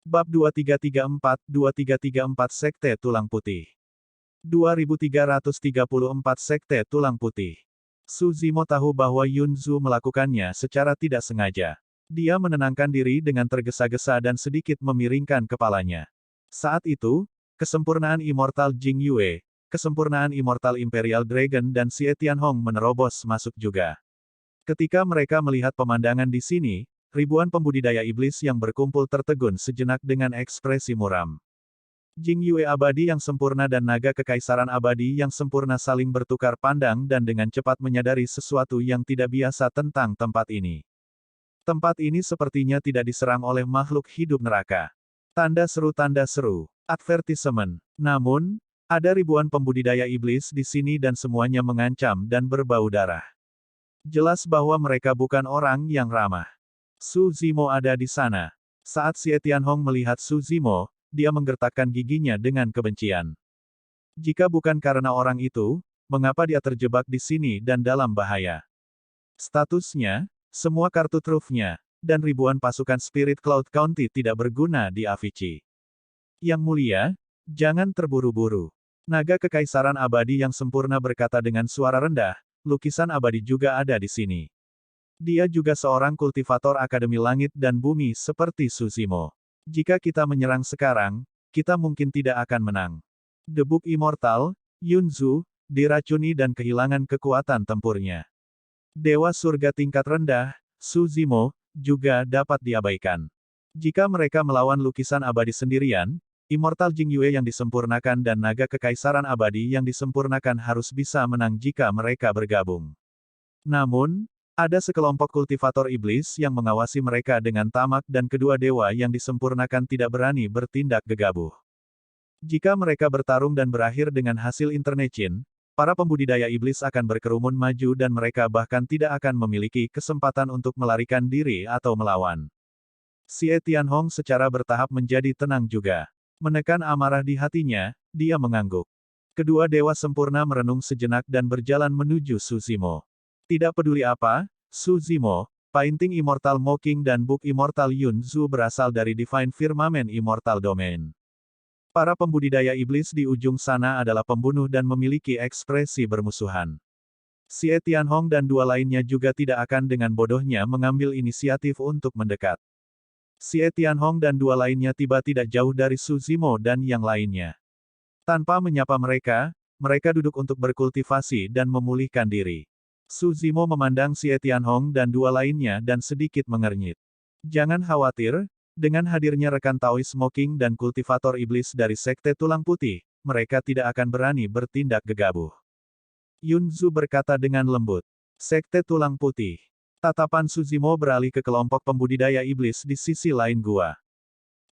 Bab 2334 Sekte Tulang Putih. 2334 Sekte Tulang Putih. Su Zimo tahu bahwa Yun Zu melakukannya secara tidak sengaja. Dia menenangkan diri dengan tergesa-gesa dan sedikit memiringkan kepalanya. Saat itu, kesempurnaan Immortal Jing Yue, kesempurnaan Immortal Imperial Dragon dan Xie Tianhong menerobos masuk juga. Ketika mereka melihat pemandangan di sini, ribuan pembudidaya iblis yang berkumpul tertegun sejenak dengan ekspresi muram. Jing Yue abadi yang sempurna dan naga kekaisaran abadi yang sempurna saling bertukar pandang dan dengan cepat menyadari sesuatu yang tidak biasa tentang tempat ini. Tempat ini sepertinya tidak diserang oleh makhluk hidup neraka. Tanda seru, advertisement. Namun, ada ribuan pembudidaya iblis di sini dan semuanya mengancam dan berbau darah. Jelas bahwa mereka bukan orang yang ramah. Su Zimo ada di sana. Saat Xie Tianhong melihat Su Zimo, dia menggertakkan giginya dengan kebencian. Jika bukan karena orang itu, mengapa dia terjebak di sini dan dalam bahaya? Statusnya, semua kartu trufnya, dan ribuan pasukan Spirit Cloud County tidak berguna di Avicii. Yang mulia, jangan terburu-buru. Naga kekaisaran abadi yang sempurna berkata dengan suara rendah, lukisan abadi juga ada di sini. Dia juga seorang kultivator Akademi Langit dan Bumi seperti Su Zimo. Jika kita menyerang sekarang, kita mungkin tidak akan menang. Debuk Immortal, Yun Zu, diracuni dan kehilangan kekuatan tempurnya. Dewa surga tingkat rendah, Su Zimo, juga dapat diabaikan. Jika mereka melawan lukisan abadi sendirian, Immortal Jing Yue yang disempurnakan dan naga kekaisaran abadi yang disempurnakan harus bisa menang jika mereka bergabung. Namun, ada sekelompok kultivator iblis yang mengawasi mereka dengan tamak dan kedua dewa yang disempurnakan tidak berani bertindak gegabah. Jika mereka bertarung dan berakhir dengan hasil internecine, para pembudidaya iblis akan berkerumun maju dan mereka bahkan tidak akan memiliki kesempatan untuk melarikan diri atau melawan. Xie Tianhong secara bertahap menjadi tenang juga. Menekan amarah di hatinya, dia mengangguk. Kedua dewa sempurna merenung sejenak dan berjalan menuju Su Zimo. Tidak peduli apa, Su Zimo, Painting Immortal Mocking dan Book Immortal Yun Zu berasal dari Divine Firmament Immortal Domain. Para pembudidaya iblis di ujung sana adalah pembunuh dan memiliki ekspresi bermusuhan. Xie Tianhong dan dua lainnya juga tidak akan dengan bodohnya mengambil inisiatif untuk mendekat. Xie Tianhong dan dua lainnya tiba tidak jauh dari Su Zimo dan yang lainnya. Tanpa menyapa mereka, mereka duduk untuk berkultivasi dan memulihkan diri. Su Zimo memandang Xie Tianhong dan dua lainnya dan sedikit mengernyit. Jangan khawatir, dengan hadirnya rekan Taoist Smoking dan kultivator iblis dari Sekte Tulang Putih, mereka tidak akan berani bertindak gegabah. Yun Zu berkata dengan lembut. Sekte Tulang Putih. Tatapan Su Zimo beralih ke kelompok pembudidaya iblis di sisi lain gua.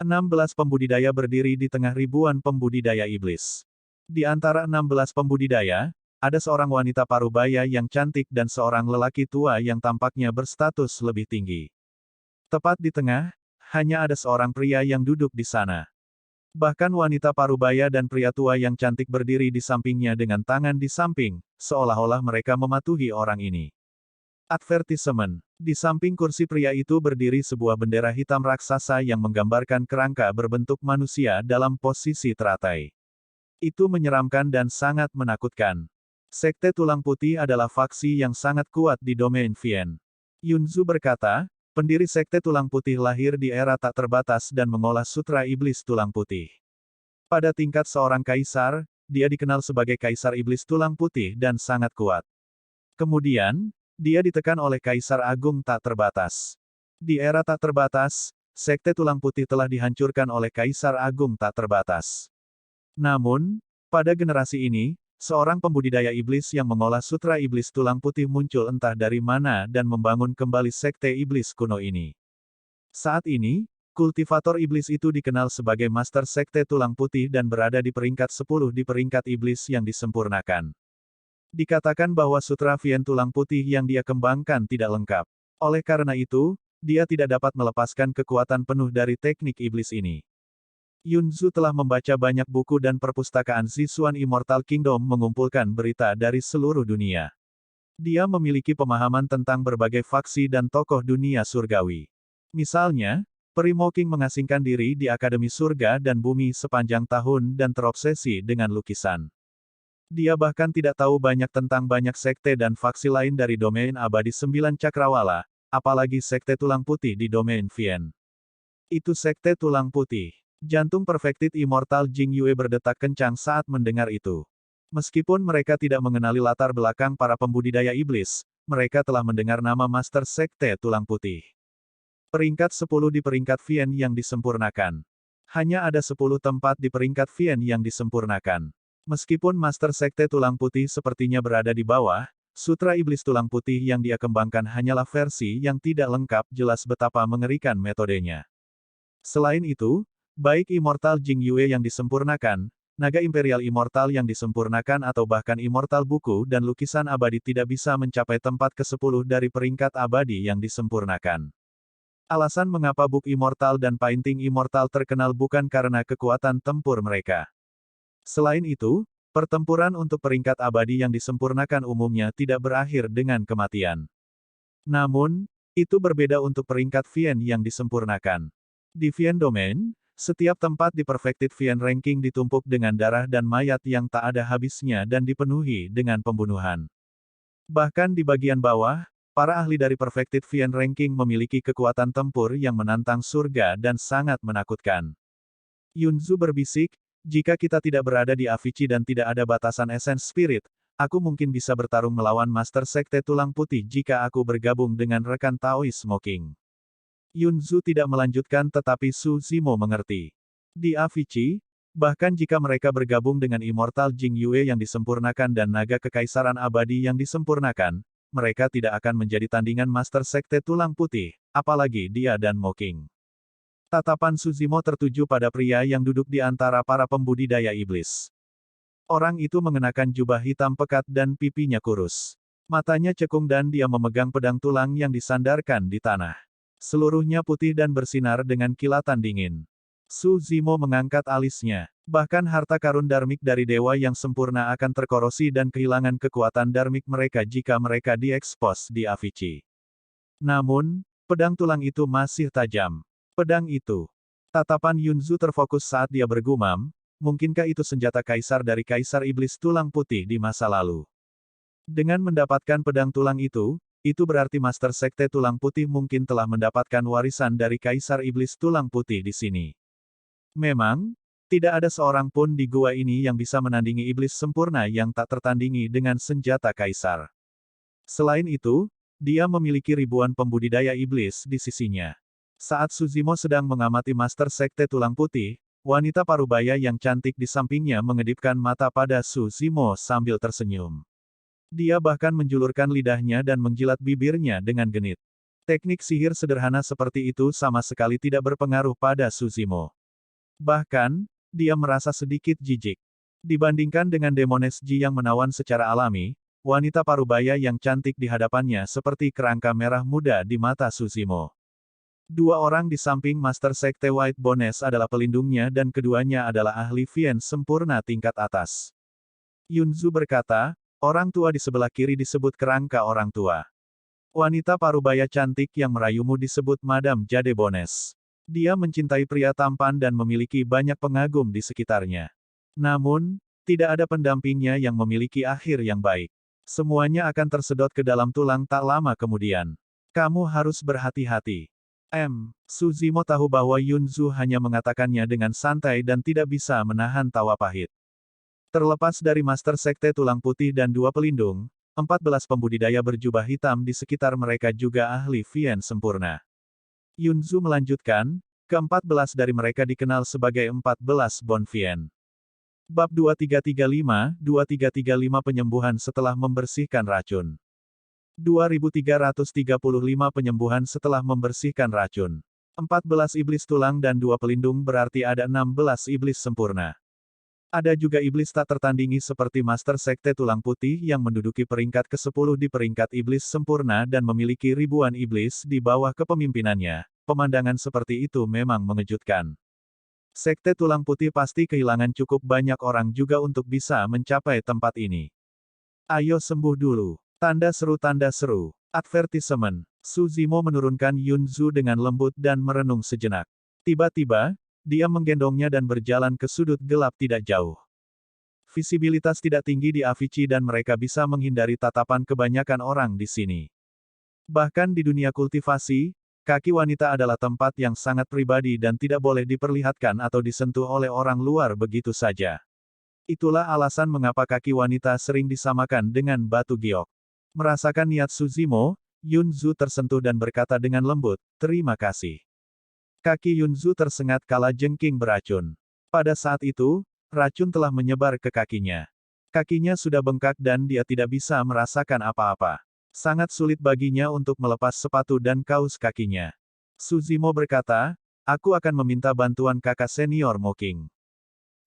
16 pembudidaya berdiri di tengah ribuan pembudidaya iblis. Di antara 16 pembudidaya, ada seorang wanita parubaya yang cantik dan seorang lelaki tua yang tampaknya berstatus lebih tinggi. Tepat di tengah, hanya ada seorang pria yang duduk di sana. Bahkan wanita parubaya dan pria tua yang cantik berdiri di sampingnya dengan tangan di samping, seolah-olah mereka mematuhi orang ini. Advertisement. Di samping kursi pria itu berdiri sebuah bendera hitam raksasa yang menggambarkan kerangka berbentuk manusia dalam posisi teratai. Itu menyeramkan dan sangat menakutkan. Sekte Tulang Putih adalah faksi yang sangat kuat di domain Vien. Yun Zu berkata, pendiri Sekte Tulang Putih lahir di era tak terbatas dan mengolah sutra iblis tulang putih. Pada tingkat seorang kaisar, dia dikenal sebagai Kaisar Iblis Tulang Putih dan sangat kuat. Kemudian, dia ditekan oleh Kaisar Agung tak terbatas. Di era tak terbatas, Sekte Tulang Putih telah dihancurkan oleh Kaisar Agung tak terbatas. Namun, pada generasi ini, seorang pembudidaya iblis yang mengolah sutra iblis tulang putih muncul entah dari mana dan membangun kembali sekte iblis kuno ini. Saat ini, kultivator iblis itu dikenal sebagai Master Sekte Tulang Putih dan berada di peringkat 10 di peringkat iblis yang disempurnakan. Dikatakan bahwa sutra Vien tulang putih yang dia kembangkan tidak lengkap. Oleh karena itu, dia tidak dapat melepaskan kekuatan penuh dari teknik iblis ini. Yun Zu telah membaca banyak buku dan perpustakaan Zixuan Immortal Kingdom mengumpulkan berita dari seluruh dunia. Dia memiliki pemahaman tentang berbagai faksi dan tokoh dunia surgawi. Misalnya, Peri Mocking mengasingkan diri di Akademi Surga dan Bumi sepanjang tahun dan terobsesi dengan lukisan. Dia bahkan tidak tahu banyak tentang banyak sekte dan faksi lain dari domain abadi 9 Cakrawala, apalagi sekte tulang putih di domain Vien. Itu sekte tulang putih. Jantung Perfected Immortal Jing Yue berdetak kencang saat mendengar itu. Meskipun mereka tidak mengenali latar belakang para pembudidaya iblis, mereka telah mendengar nama Master Sekte Tulang Putih. Peringkat 10 di peringkat Vien yang disempurnakan. Hanya ada 10 tempat di peringkat Vien yang disempurnakan. Meskipun Master Sekte Tulang Putih sepertinya berada di bawah, Sutra Iblis Tulang Putih yang dia kembangkan hanyalah versi yang tidak lengkap, jelas betapa mengerikan metodenya. Selain itu, baik Immortal Jing Yue yang disempurnakan, Naga Imperial Immortal yang disempurnakan atau bahkan Immortal Buku dan Lukisan Abadi tidak bisa mencapai tempat ke-10 dari peringkat abadi yang disempurnakan. Alasan mengapa Book Immortal dan Painting Immortal terkenal bukan karena kekuatan tempur mereka. Selain itu, pertempuran untuk peringkat abadi yang disempurnakan umumnya tidak berakhir dengan kematian. Namun, itu berbeda untuk peringkat Vien yang disempurnakan. Di Vien Domain, setiap tempat di Perfected Vien Ranking ditumpuk dengan darah dan mayat yang tak ada habisnya dan dipenuhi dengan pembunuhan. Bahkan di bagian bawah, para ahli dari Perfected Vien Ranking memiliki kekuatan tempur yang menantang surga dan sangat menakutkan. Yunzu berbisik, jika kita tidak berada di Avicii dan tidak ada batasan Essence Spirit, aku mungkin bisa bertarung melawan Master Sekte Tulang Putih jika aku bergabung dengan rekan Taoist Smoking. Yunzu tidak melanjutkan tetapi Su Zimo mengerti. Di Avicii, bahkan jika mereka bergabung dengan Immortal Jing Yue yang disempurnakan dan Naga Kekaisaran Abadi yang disempurnakan, mereka tidak akan menjadi tandingan Master Sekte Tulang Putih, apalagi dia dan Mocking. Tatapan Suzimo tertuju pada pria yang duduk di antara para pembudidaya iblis. Orang itu mengenakan jubah hitam pekat dan pipinya kurus. Matanya cekung dan dia memegang pedang tulang yang disandarkan di tanah. Seluruhnya putih dan bersinar dengan kilatan dingin. Suzimo mengangkat alisnya. Bahkan harta karun darmik dari dewa yang sempurna akan terkorosi dan kehilangan kekuatan darmik mereka jika mereka diekspos di Avicii. Namun, pedang tulang itu masih tajam. Pedang itu. Tatapan Yunzu terfokus saat dia bergumam, mungkinkah itu senjata kaisar dari Kaisar Iblis Tulang Putih di masa lalu? Dengan mendapatkan pedang tulang itu berarti Master Sekte Tulang Putih mungkin telah mendapatkan warisan dari Kaisar Iblis Tulang Putih di sini. Memang, tidak ada seorang pun di gua ini yang bisa menandingi iblis sempurna yang tak tertandingi dengan senjata kaisar. Selain itu, dia memiliki ribuan pembudidaya iblis di sisinya. Saat Suzimo sedang mengamati Master Sekte Tulang Putih, wanita parubaya yang cantik di sampingnya mengedipkan mata pada Suzimo sambil tersenyum. Dia bahkan menjulurkan lidahnya dan menjilat bibirnya dengan genit. Teknik sihir sederhana seperti itu sama sekali tidak berpengaruh pada Suzimo. Bahkan, dia merasa sedikit jijik. Dibandingkan dengan Demones Ji yang menawan secara alami, wanita parubaya yang cantik di hadapannya seperti kerangka merah muda di mata Suzimo. Dua orang di samping Master Sekte White Bones adalah pelindungnya dan keduanya adalah ahli Vien sempurna tingkat atas. Yunzu berkata, orang tua di sebelah kiri disebut kerangka orang tua. Wanita parubaya cantik yang merayumu disebut Madam Jade Bones. Dia mencintai pria tampan dan memiliki banyak pengagum di sekitarnya. Namun, tidak ada pendampingnya yang memiliki akhir yang baik. Semuanya akan tersedot ke dalam tulang tak lama kemudian. Kamu harus berhati-hati. Suzimo tahu bahwa Yunzu hanya mengatakannya dengan santai dan tidak bisa menahan tawa pahit. Terlepas dari Master Sekte Tulang Putih dan dua pelindung, 14 pembudidaya berjubah hitam di sekitar mereka juga ahli Vien sempurna. Yunzu melanjutkan, ke-14 dari mereka dikenal sebagai 14 Bon Vien. Bab 2335 Penyembuhan setelah membersihkan racun. 2335 Penyembuhan setelah membersihkan racun. 14 iblis tulang dan dua pelindung berarti ada 16 iblis sempurna. Ada juga iblis tak tertandingi seperti Master Sekte Tulang Putih yang menduduki peringkat ke-10 di peringkat iblis sempurna dan memiliki ribuan iblis di bawah kepemimpinannya. Pemandangan seperti itu memang mengejutkan. Sekte Tulang Putih pasti kehilangan cukup banyak orang juga untuk bisa mencapai tempat ini. Ayo sembuh dulu. Tanda seru. Advertisement. Suzimo menurunkan Yunzu dengan lembut dan merenung sejenak. Tiba-tiba, dia menggendongnya dan berjalan ke sudut gelap tidak jauh. Visibilitas tidak tinggi di Avicii dan mereka bisa menghindari tatapan kebanyakan orang di sini. Bahkan di dunia kultivasi, kaki wanita adalah tempat yang sangat pribadi dan tidak boleh diperlihatkan atau disentuh oleh orang luar begitu saja. Itulah alasan mengapa kaki wanita sering disamakan dengan batu giok. Merasakan niat Suzimo, Yunzu tersentuh dan berkata dengan lembut, "Terima kasih." Kaki Yunzu tersengat kala jengking beracun. Pada saat itu, racun telah menyebar ke kakinya. Kakinya sudah bengkak dan dia tidak bisa merasakan apa-apa. Sangat sulit baginya untuk melepas sepatu dan kaus kakinya. Suzimo berkata, "Aku akan meminta bantuan kakak senior Moking."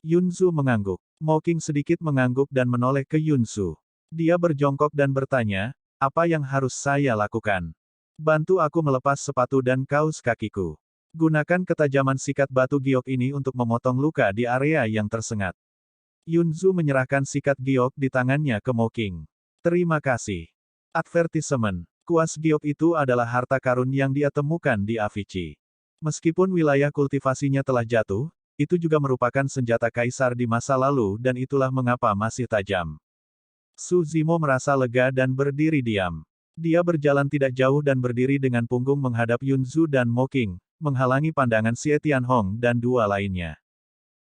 Yunzu mengangguk. Moking sedikit mengangguk dan menoleh ke Yunzu. Dia berjongkok dan bertanya, "Apa yang harus saya lakukan?" "Bantu aku melepas sepatu dan kaus kakiku. Gunakan ketajaman sikat batu giok ini untuk memotong luka di area yang tersengat." Yunzu menyerahkan sikat giok di tangannya ke Moking. "Terima kasih." Advertisement. Kuas giok itu adalah harta karun yang dia temukan di Avicii. Meskipun wilayah kultivasinya telah jatuh, itu juga merupakan senjata kaisar di masa lalu dan itulah mengapa masih tajam. Suzimo merasa lega dan berdiri diam. Dia berjalan tidak jauh dan berdiri dengan punggung menghadap Yunzu dan Moking, menghalangi pandangan Xie Tianhong dan dua lainnya.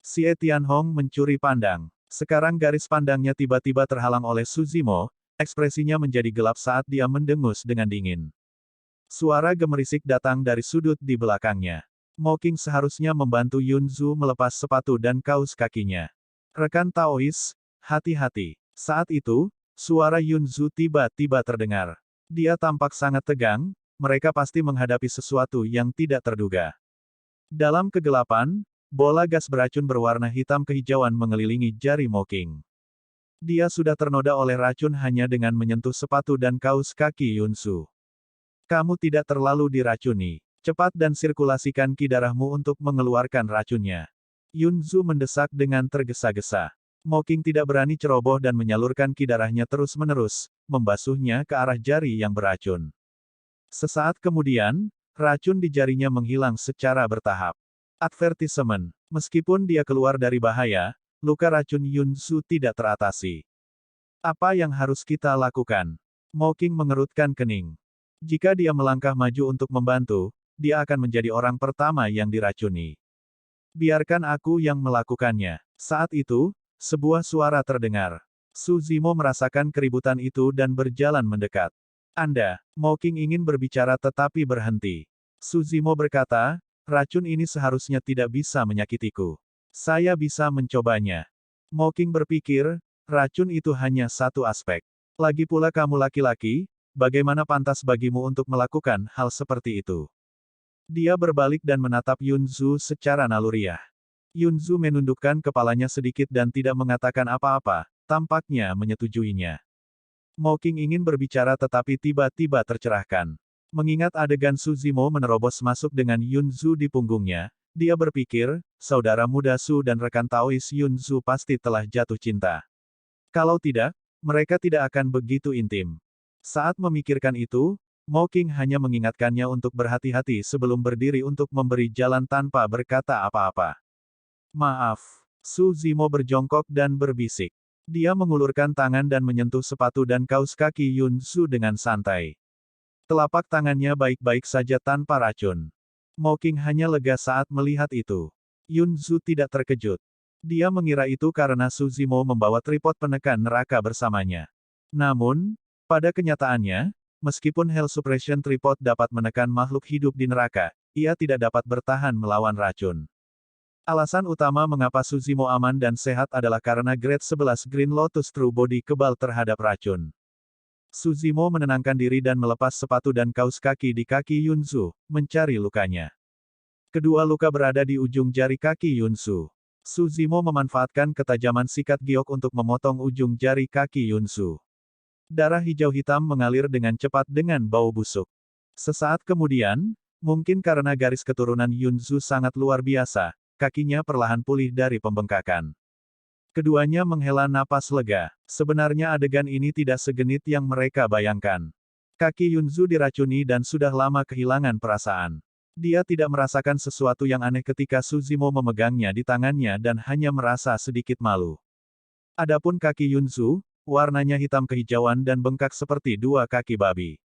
Xie Tianhong mencuri pandang. Sekarang garis pandangnya tiba-tiba terhalang oleh Suzimo, ekspresinya menjadi gelap saat dia mendengus dengan dingin. Suara gemerisik datang dari sudut di belakangnya. Moking seharusnya membantu Yunzu melepas sepatu dan kaus kakinya. "Rekan Taois, hati-hati." Saat itu, suara Yunzu tiba-tiba terdengar. Dia tampak sangat tegang, mereka pasti menghadapi sesuatu yang tidak terduga. Dalam kegelapan, bola gas beracun berwarna hitam kehijauan mengelilingi jari Moking. Dia sudah ternoda oleh racun hanya dengan menyentuh sepatu dan kaus kaki Yunzu. "Kamu tidak terlalu diracuni. Cepat dan sirkulasikan ki darahmu untuk mengeluarkan racunnya." Yunzu mendesak dengan tergesa-gesa. Moking tidak berani ceroboh dan menyalurkan ki darahnya terus-menerus, membasuhnya ke arah jari yang beracun. Sesaat kemudian, racun di jarinya menghilang secara bertahap. Advertisement. Meskipun dia keluar dari bahaya, luka racun Yunzu tidak teratasi. "Apa yang harus kita lakukan?" Moking mengerutkan kening. Jika dia melangkah maju untuk membantu, dia akan menjadi orang pertama yang diracuni. "Biarkan aku yang melakukannya." Saat itu, sebuah suara terdengar. Suzimo merasakan keributan itu dan berjalan mendekat. "Anda." Moking ingin berbicara tetapi berhenti. Suzimo berkata, "Racun ini seharusnya tidak bisa menyakitiku. Saya bisa mencobanya." Moking berpikir, racun itu hanya satu aspek. Lagi pula kamu laki-laki, bagaimana pantas bagimu untuk melakukan hal seperti itu? Dia berbalik dan menatap Yunzu secara naluriah. Yunzu menundukkan kepalanya sedikit dan tidak mengatakan apa-apa, tampaknya menyetujuinya. Moking ingin berbicara tetapi tiba-tiba tercerahkan. Mengingat adegan Suzimo menerobos masuk dengan Yunzu di punggungnya, dia berpikir, saudara muda Su dan rekan Taois Yunzu pasti telah jatuh cinta. Kalau tidak, mereka tidak akan begitu intim. Saat memikirkan itu, Moking hanya mengingatkannya untuk berhati-hati sebelum berdiri untuk memberi jalan tanpa berkata apa-apa. "Maaf." Suzimo berjongkok dan berbisik. Dia mengulurkan tangan dan menyentuh sepatu dan kaus kaki Yunzu dengan santai. Telapak tangannya baik-baik saja tanpa racun. Moking hanya lega saat melihat itu. Yunzu tidak terkejut. Dia mengira itu karena Suzimo membawa tripod penekan neraka bersamanya. Namun, pada kenyataannya, meskipun Hell Suppression Tripod dapat menekan makhluk hidup di neraka, ia tidak dapat bertahan melawan racun. Alasan utama mengapa Suzimo aman dan sehat adalah karena Grade 11 Green Lotus True Body kebal terhadap racun. Suzimo menenangkan diri dan melepas sepatu dan kaus kaki di kaki Yunzu, mencari lukanya. Kedua luka berada di ujung jari kaki Yunzu. Suzimo memanfaatkan ketajaman sikat giok untuk memotong ujung jari kaki Yunzu. Darah hijau hitam mengalir dengan cepat dengan bau busuk. Sesaat kemudian, mungkin karena garis keturunan Yunzu sangat luar biasa, kakinya perlahan pulih dari pembengkakan. Keduanya menghela napas lega. Sebenarnya adegan ini tidak segenit yang mereka bayangkan. Kaki Yunzu diracuni dan sudah lama kehilangan perasaan. Dia tidak merasakan sesuatu yang aneh ketika Suzimo memegangnya di tangannya dan hanya merasa sedikit malu. Adapun kaki Yunzu, warnanya hitam kehijauan dan bengkak seperti dua kaki babi.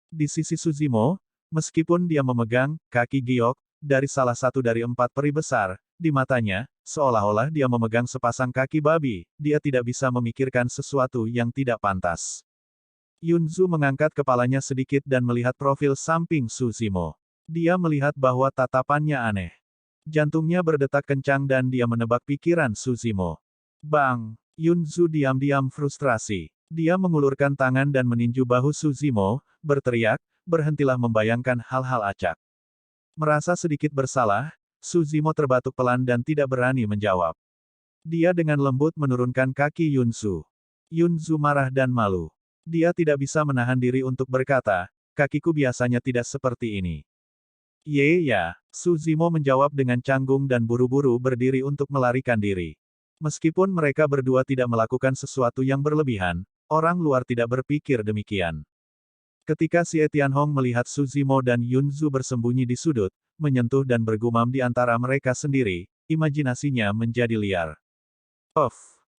Di sisi Suzimo, meskipun dia memegang kaki giok dari salah satu dari 4 peri besar, di matanya, seolah-olah dia memegang sepasang kaki babi, dia tidak bisa memikirkan sesuatu yang tidak pantas. Yunzu mengangkat kepalanya sedikit dan melihat profil samping Suzimo. Dia melihat bahwa tatapannya aneh. Jantungnya berdetak kencang dan dia menebak pikiran Suzimo. Bang! Yunzu diam-diam frustrasi. Dia mengulurkan tangan dan meninju bahu Suzimo, berteriak, berhentilah membayangkan hal-hal acak. Merasa sedikit bersalah, Suzimo terbatuk pelan dan tidak berani menjawab. Dia dengan lembut menurunkan kaki Yunzu. Yunzu marah dan malu. Dia tidak bisa menahan diri untuk berkata, kakiku biasanya tidak seperti ini. Ya, Suzimo menjawab dengan canggung dan buru-buru berdiri untuk melarikan diri. Meskipun mereka berdua tidak melakukan sesuatu yang berlebihan, orang luar tidak berpikir demikian. Ketika Xie Tianhong melihat Suzimo dan Yunzu bersembunyi di sudut, menyentuh dan bergumam di antara mereka sendiri, imajinasinya menjadi liar.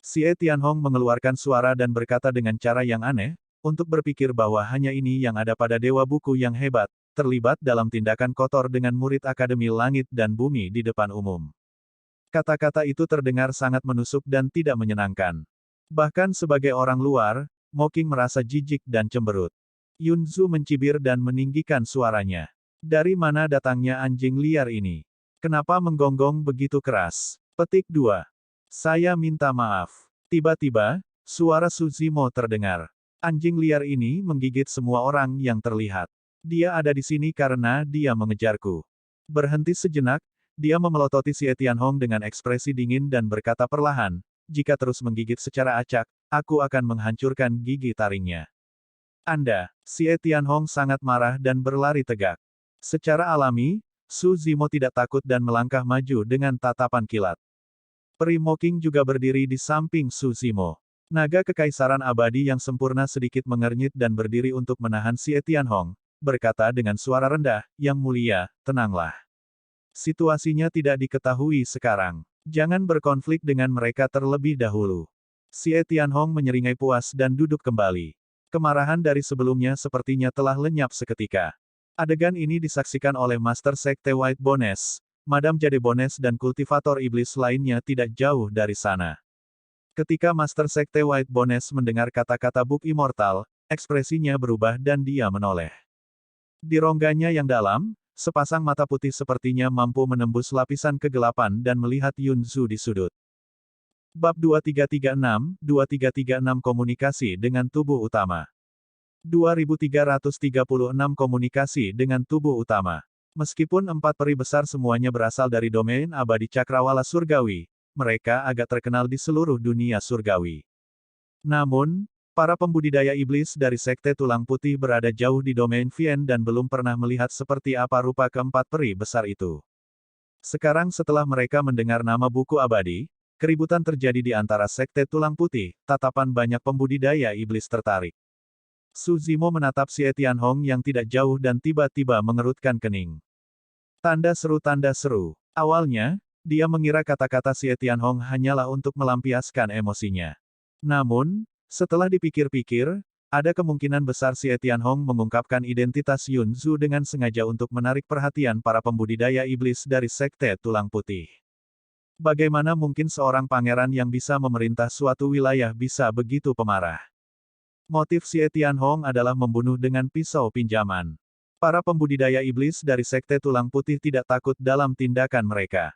Xie Tianhong mengeluarkan suara dan berkata dengan cara yang aneh, untuk berpikir bahwa hanya ini yang ada pada Dewa Buku yang hebat, terlibat dalam tindakan kotor dengan murid Akademi Langit dan Bumi di depan umum. Kata-kata itu terdengar sangat menusuk dan tidak menyenangkan. Bahkan sebagai orang luar, Mocking merasa jijik dan cemberut. Yunzu mencibir dan meninggikan suaranya. Dari mana datangnya anjing liar ini? Kenapa menggonggong begitu keras? Petik 2. Saya minta maaf. Tiba-tiba, suara Suzimo terdengar. Anjing liar ini menggigit semua orang yang terlihat. Dia ada di sini karena dia mengejarku. Berhenti sejenak, dia memelototi Xie Tianhong dengan ekspresi dingin dan berkata perlahan, jika terus menggigit secara acak, aku akan menghancurkan gigi taringnya. Anda, Xie Tianhong sangat marah dan berlari tegak. Secara alami, Suzimo tidak takut dan melangkah maju dengan tatapan kilat. Peri Mocking juga berdiri di samping Suzimo. Naga kekaisaran abadi yang sempurna sedikit mengernyit dan berdiri untuk menahan Xie Tianhong, berkata dengan suara rendah, "Yang mulia, tenanglah. Situasinya tidak diketahui sekarang. Jangan berkonflik dengan mereka terlebih dahulu." Xie Tianhong menyeringai puas dan duduk kembali. Kemarahan dari sebelumnya sepertinya telah lenyap seketika. Adegan ini disaksikan oleh Master Sekte White Bones, Madam Jade Bones dan kultivator iblis lainnya tidak jauh dari sana. Ketika Master Sekte White Bones mendengar kata-kata Buk Immortal, ekspresinya berubah dan dia menoleh. Di rongganya yang dalam, sepasang mata putih sepertinya mampu menembus lapisan kegelapan dan melihat Yunzu di sudut. Bab 2336 Komunikasi dengan tubuh utama. 2336 Komunikasi dengan tubuh utama. Meskipun 4 peri besar semuanya berasal dari domain abadi Cakrawala Surgawi, mereka agak terkenal di seluruh dunia surgawi. Namun, para pembudidaya iblis dari Sekte Tulang Putih berada jauh di domain Vien dan belum pernah melihat seperti apa rupa keempat peri besar itu. Sekarang setelah mereka mendengar nama buku abadi, keributan terjadi di antara Sekte Tulang Putih, tatapan banyak pembudidaya iblis tertarik. Suzimo menatap Xie Tianhong yang tidak jauh dan tiba-tiba mengerutkan kening. Tanda seru. Awalnya, dia mengira kata-kata Xie Tianhong hanyalah untuk melampiaskan emosinya. Namun, setelah dipikir-pikir, ada kemungkinan besar Xie Tianhong mengungkapkan identitas Yunzu dengan sengaja untuk menarik perhatian para pembudidaya iblis dari Sekte Tulang Putih. Bagaimana mungkin seorang pangeran yang bisa memerintah suatu wilayah bisa begitu pemarah? Motif Xie Tianhong adalah membunuh dengan pisau pinjaman. Para pembudidaya iblis dari Sekte Tulang Putih tidak takut dalam tindakan mereka.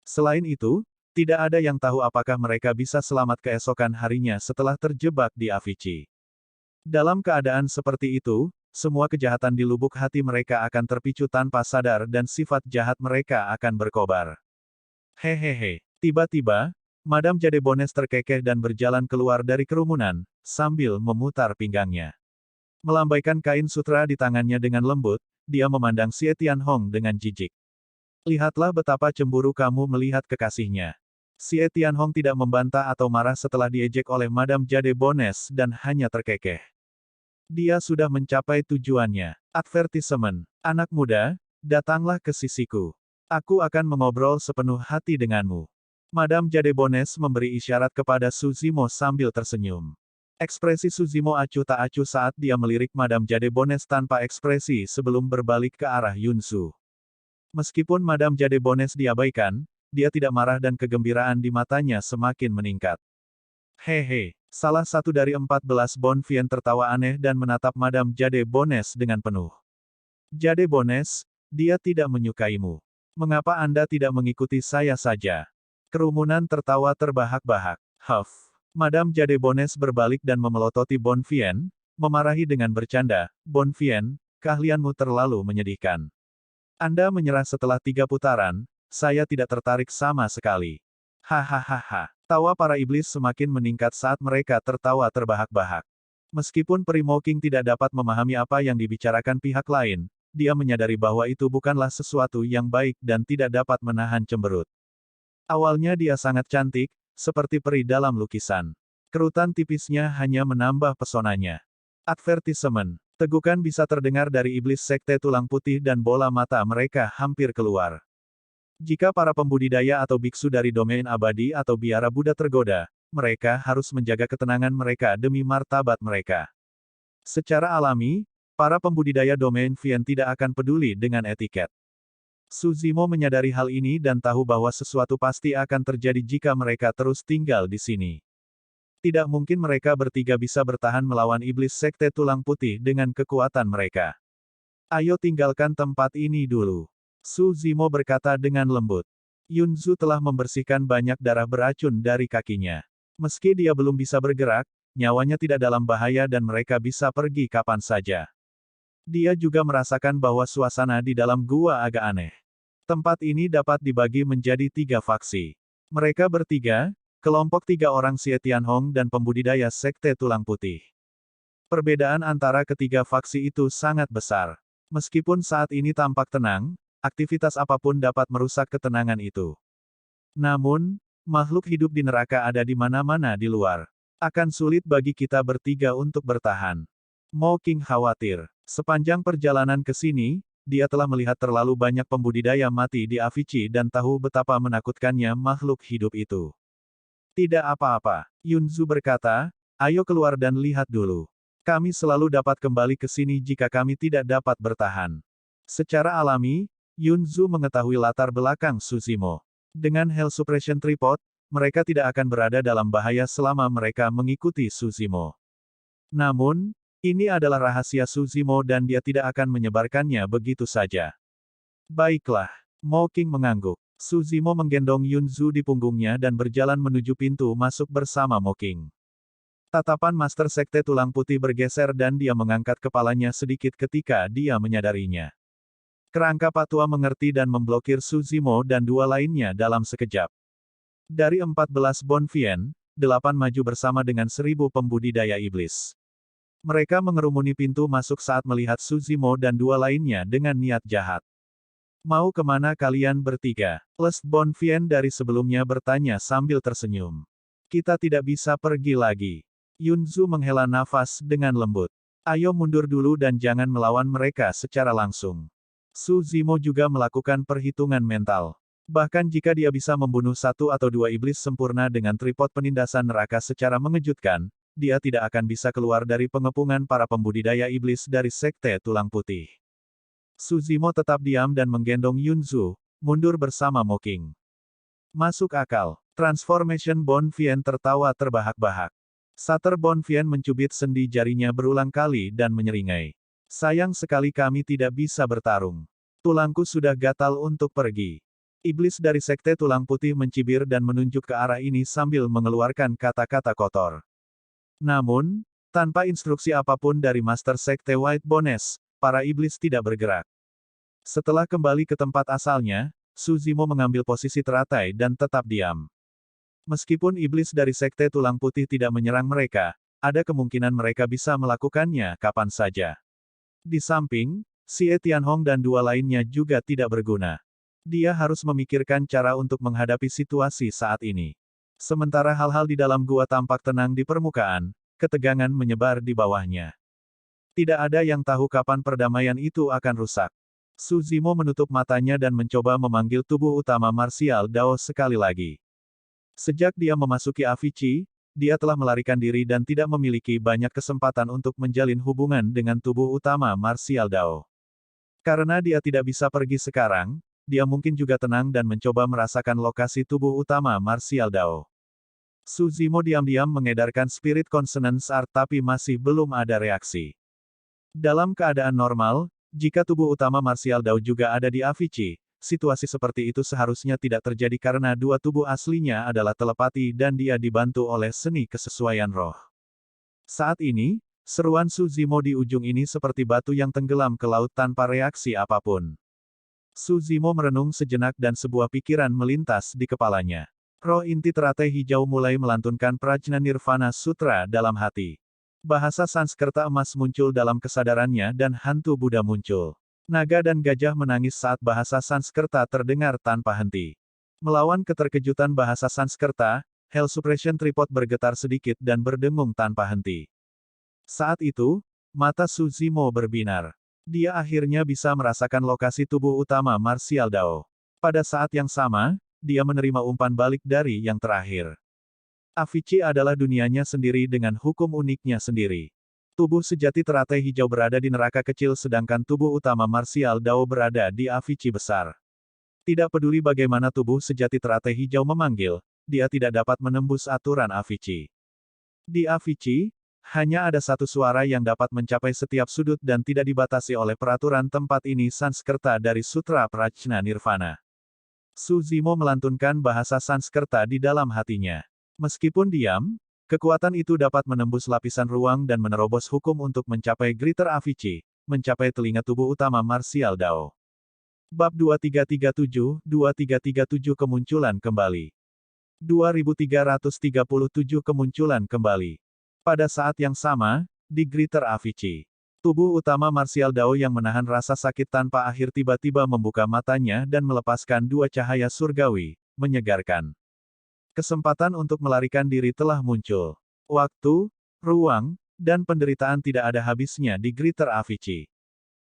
Selain itu, tidak ada yang tahu apakah mereka bisa selamat keesokan harinya setelah terjebak di Avicii. Dalam keadaan seperti itu, semua kejahatan di lubuk hati mereka akan terpicu tanpa sadar dan sifat jahat mereka akan berkobar. Hehehe. Tiba-tiba, Madam Jade Bones terkekeh dan berjalan keluar dari kerumunan, sambil memutar pinggangnya. Melambaikan kain sutra di tangannya dengan lembut, dia memandang Xie Tianhong dengan jijik. Lihatlah betapa cemburu kamu melihat kekasihnya. Xie Tianhong tidak membantah atau marah setelah diejek oleh Madam Jade Bones dan hanya terkekeh. Dia sudah mencapai tujuannya. Advertisement. Anak muda, Datanglah ke sisiku. Aku akan mengobrol sepenuh hati denganmu. Madame Jadebones memberi isyarat kepada Suzimo sambil tersenyum. Ekspresi Suzimo acuh tak acuh saat dia melirik Madame Jadebones tanpa ekspresi sebelum berbalik ke arah Yunsu. Meskipun Madame Jadebones diabaikan, dia tidak marah dan kegembiraan di matanya semakin meningkat. Hehe, salah satu dari 14 Bonfien tertawa aneh dan menatap Madame Jadebones dengan penuh. Jadebones, dia tidak menyukaimu. Mengapa Anda tidak mengikuti saya saja? Kerumunan tertawa terbahak-bahak. Huff. Madame Jadebones berbalik dan memelototi Bonfien, memarahi dengan bercanda, Bonfien, keahlianmu terlalu menyedihkan. Anda menyerah setelah 3 putaran, saya tidak tertarik sama sekali. Hahaha. Tawa para iblis semakin meningkat saat mereka tertawa terbahak-bahak. Meskipun Peri Mocking tidak dapat memahami apa yang dibicarakan pihak lain, dia menyadari bahwa itu bukanlah sesuatu yang baik dan tidak dapat menahan cemberut. Awalnya dia sangat cantik, seperti peri dalam lukisan. Kerutan tipisnya hanya menambah pesonanya. Advertisement. Tegukan bisa terdengar dari iblis sekte tulang putih dan bola mata mereka hampir keluar. Jika para pembudidaya atau biksu dari domain abadi atau biara Buddha tergoda, mereka harus menjaga ketenangan mereka demi martabat mereka. Secara alami, para pembudidaya domain Vien tidak akan peduli dengan etiket. Suzimo menyadari hal ini dan tahu bahwa sesuatu pasti akan terjadi jika mereka terus tinggal di sini. Tidak mungkin mereka bertiga bisa bertahan melawan iblis sekte tulang putih dengan kekuatan mereka. Ayo tinggalkan tempat ini dulu. Suzimo berkata dengan lembut. Yunzu telah membersihkan banyak darah beracun dari kakinya. Meski dia belum bisa bergerak, nyawanya tidak dalam bahaya dan mereka bisa pergi kapan saja. Dia juga merasakan bahwa suasana di dalam gua agak aneh. Tempat ini dapat dibagi menjadi 3 faksi. Mereka bertiga, kelompok 3 orang Xie Tianhong dan pembudidaya sekte tulang putih. Perbedaan antara ketiga faksi itu sangat besar. Meskipun saat ini tampak tenang, aktivitas apapun dapat merusak ketenangan itu. Namun, makhluk hidup di neraka ada di mana-mana di luar. Akan sulit bagi kita bertiga untuk bertahan. Mocking khawatir. Sepanjang perjalanan ke sini, dia telah melihat terlalu banyak pembudidaya mati di Avicii dan tahu betapa menakutkannya makhluk hidup itu. Tidak apa-apa, Yunzu berkata, ayo keluar dan lihat dulu. Kami selalu dapat kembali ke sini jika kami tidak dapat bertahan. Secara alami, Yunzu mengetahui latar belakang Suzimo. Dengan Hell Suppression Tripod, mereka tidak akan berada dalam bahaya selama mereka mengikuti Suzimo. Namun, ini adalah rahasia Suzimo dan dia tidak akan menyebarkannya begitu saja. Baiklah, Mocking mengangguk. Suzimo menggendong Yunzu di punggungnya dan berjalan menuju pintu masuk bersama Mocking. Tatapan Master Sekte Tulang Putih bergeser dan dia mengangkat kepalanya sedikit ketika dia menyadarinya. Kerangka Patua mengerti dan memblokir Suzimo dan 2 lainnya dalam sekejap. Dari 14 Bonfien, 8 maju bersama dengan 1000 pembudidaya iblis. Mereka mengerumuni pintu masuk saat melihat Suzimo dan 2 lainnya dengan niat jahat. Mau kemana kalian bertiga? Lest Bonfien dari sebelumnya bertanya sambil tersenyum. Kita tidak bisa pergi lagi. Yunzu menghela nafas dengan lembut. Ayo mundur dulu dan jangan melawan mereka secara langsung. Suzimo juga melakukan perhitungan mental. Bahkan jika dia bisa membunuh 1 atau 2 iblis sempurna dengan tripod penindasan neraka secara mengejutkan, dia tidak akan bisa keluar dari pengepungan para pembudidaya iblis dari Sekte Tulang Putih. Suzimo tetap diam dan menggendong Yunzu, mundur bersama Mocking. Masuk akal. Transformation Bonfien tertawa terbahak-bahak. Sater Bonfien mencubit sendi jarinya berulang kali dan menyeringai. Sayang sekali kami tidak bisa bertarung. Tulangku sudah gatal untuk pergi. Iblis dari Sekte Tulang Putih mencibir dan menunjuk ke arah ini sambil mengeluarkan kata-kata kotor. Namun, tanpa instruksi apapun dari Master Sekte White Bones, para iblis tidak bergerak. Setelah kembali ke tempat asalnya, Suzimo mengambil posisi teratai dan tetap diam. Meskipun iblis dari Sekte Tulang Putih tidak menyerang mereka, ada kemungkinan mereka bisa melakukannya kapan saja. Di samping, Xie Tianhong dan 2 lainnya juga tidak berguna. Dia harus memikirkan cara untuk menghadapi situasi saat ini. Sementara hal-hal di dalam gua tampak tenang di permukaan, ketegangan menyebar di bawahnya. Tidak ada yang tahu kapan perdamaian itu akan rusak. Su Zimo menutup matanya dan mencoba memanggil tubuh utama marsial Dao sekali lagi. Sejak dia memasuki Avicii, dia telah melarikan diri dan tidak memiliki banyak kesempatan untuk menjalin hubungan dengan tubuh utama marsial Dao. Karena dia tidak bisa pergi sekarang, dia mungkin juga tenang dan mencoba merasakan lokasi tubuh utama marsial Dao. Su Zimo diam-diam mengedarkan Spirit Consonance Art tapi masih belum ada reaksi. Dalam keadaan normal, jika tubuh utama marsial Dao juga ada di Avicii, situasi seperti itu seharusnya tidak terjadi karena dua tubuh aslinya adalah telepati dan dia dibantu oleh seni kesesuaian roh. Saat ini, seruan Su Zimo di ujung ini seperti batu yang tenggelam ke laut tanpa reaksi apapun. Su Zimo merenung sejenak dan sebuah pikiran melintas di kepalanya. Roh inti teratai hijau mulai melantunkan Prajna Nirvana Sutra dalam hati. Bahasa Sanskerta emas muncul dalam kesadarannya dan hantu Buddha muncul. Naga dan gajah menangis saat bahasa Sanskerta terdengar tanpa henti. Melawan keterkejutan bahasa Sanskerta, Hell Suppression Tripod bergetar sedikit dan berdengung tanpa henti. Saat itu, mata Su Zimo berbinar. Dia akhirnya bisa merasakan lokasi tubuh utama marsial Dao. Pada saat yang sama, dia menerima umpan balik dari yang terakhir. Avicii adalah dunianya sendiri dengan hukum uniknya sendiri. Tubuh sejati teratai hijau berada di neraka kecil sedangkan tubuh utama marsial Dao berada di Avicii besar. Tidak peduli bagaimana tubuh sejati teratai hijau memanggil, dia tidak dapat menembus aturan Avicii. Di Avicii, hanya ada satu suara yang dapat mencapai setiap sudut dan tidak dibatasi oleh peraturan tempat ini Sanskerta dari Sutra Prajna Nirvana. Su Zimo melantunkan bahasa Sanskerta di dalam hatinya. Meskipun diam, kekuatan itu dapat menembus lapisan ruang dan menerobos hukum untuk mencapai Greater Avicii, mencapai telinga tubuh utama marsial Dao. Bab 2337 kemunculan kembali. 2337 kemunculan kembali. Pada saat yang sama, di Greater Avicii, tubuh utama marsial Dao yang menahan rasa sakit tanpa akhir tiba-tiba membuka matanya dan melepaskan dua cahaya surgawi, menyegarkan. Kesempatan untuk melarikan diri telah muncul. Waktu, ruang, dan penderitaan tidak ada habisnya di Greater Avicii.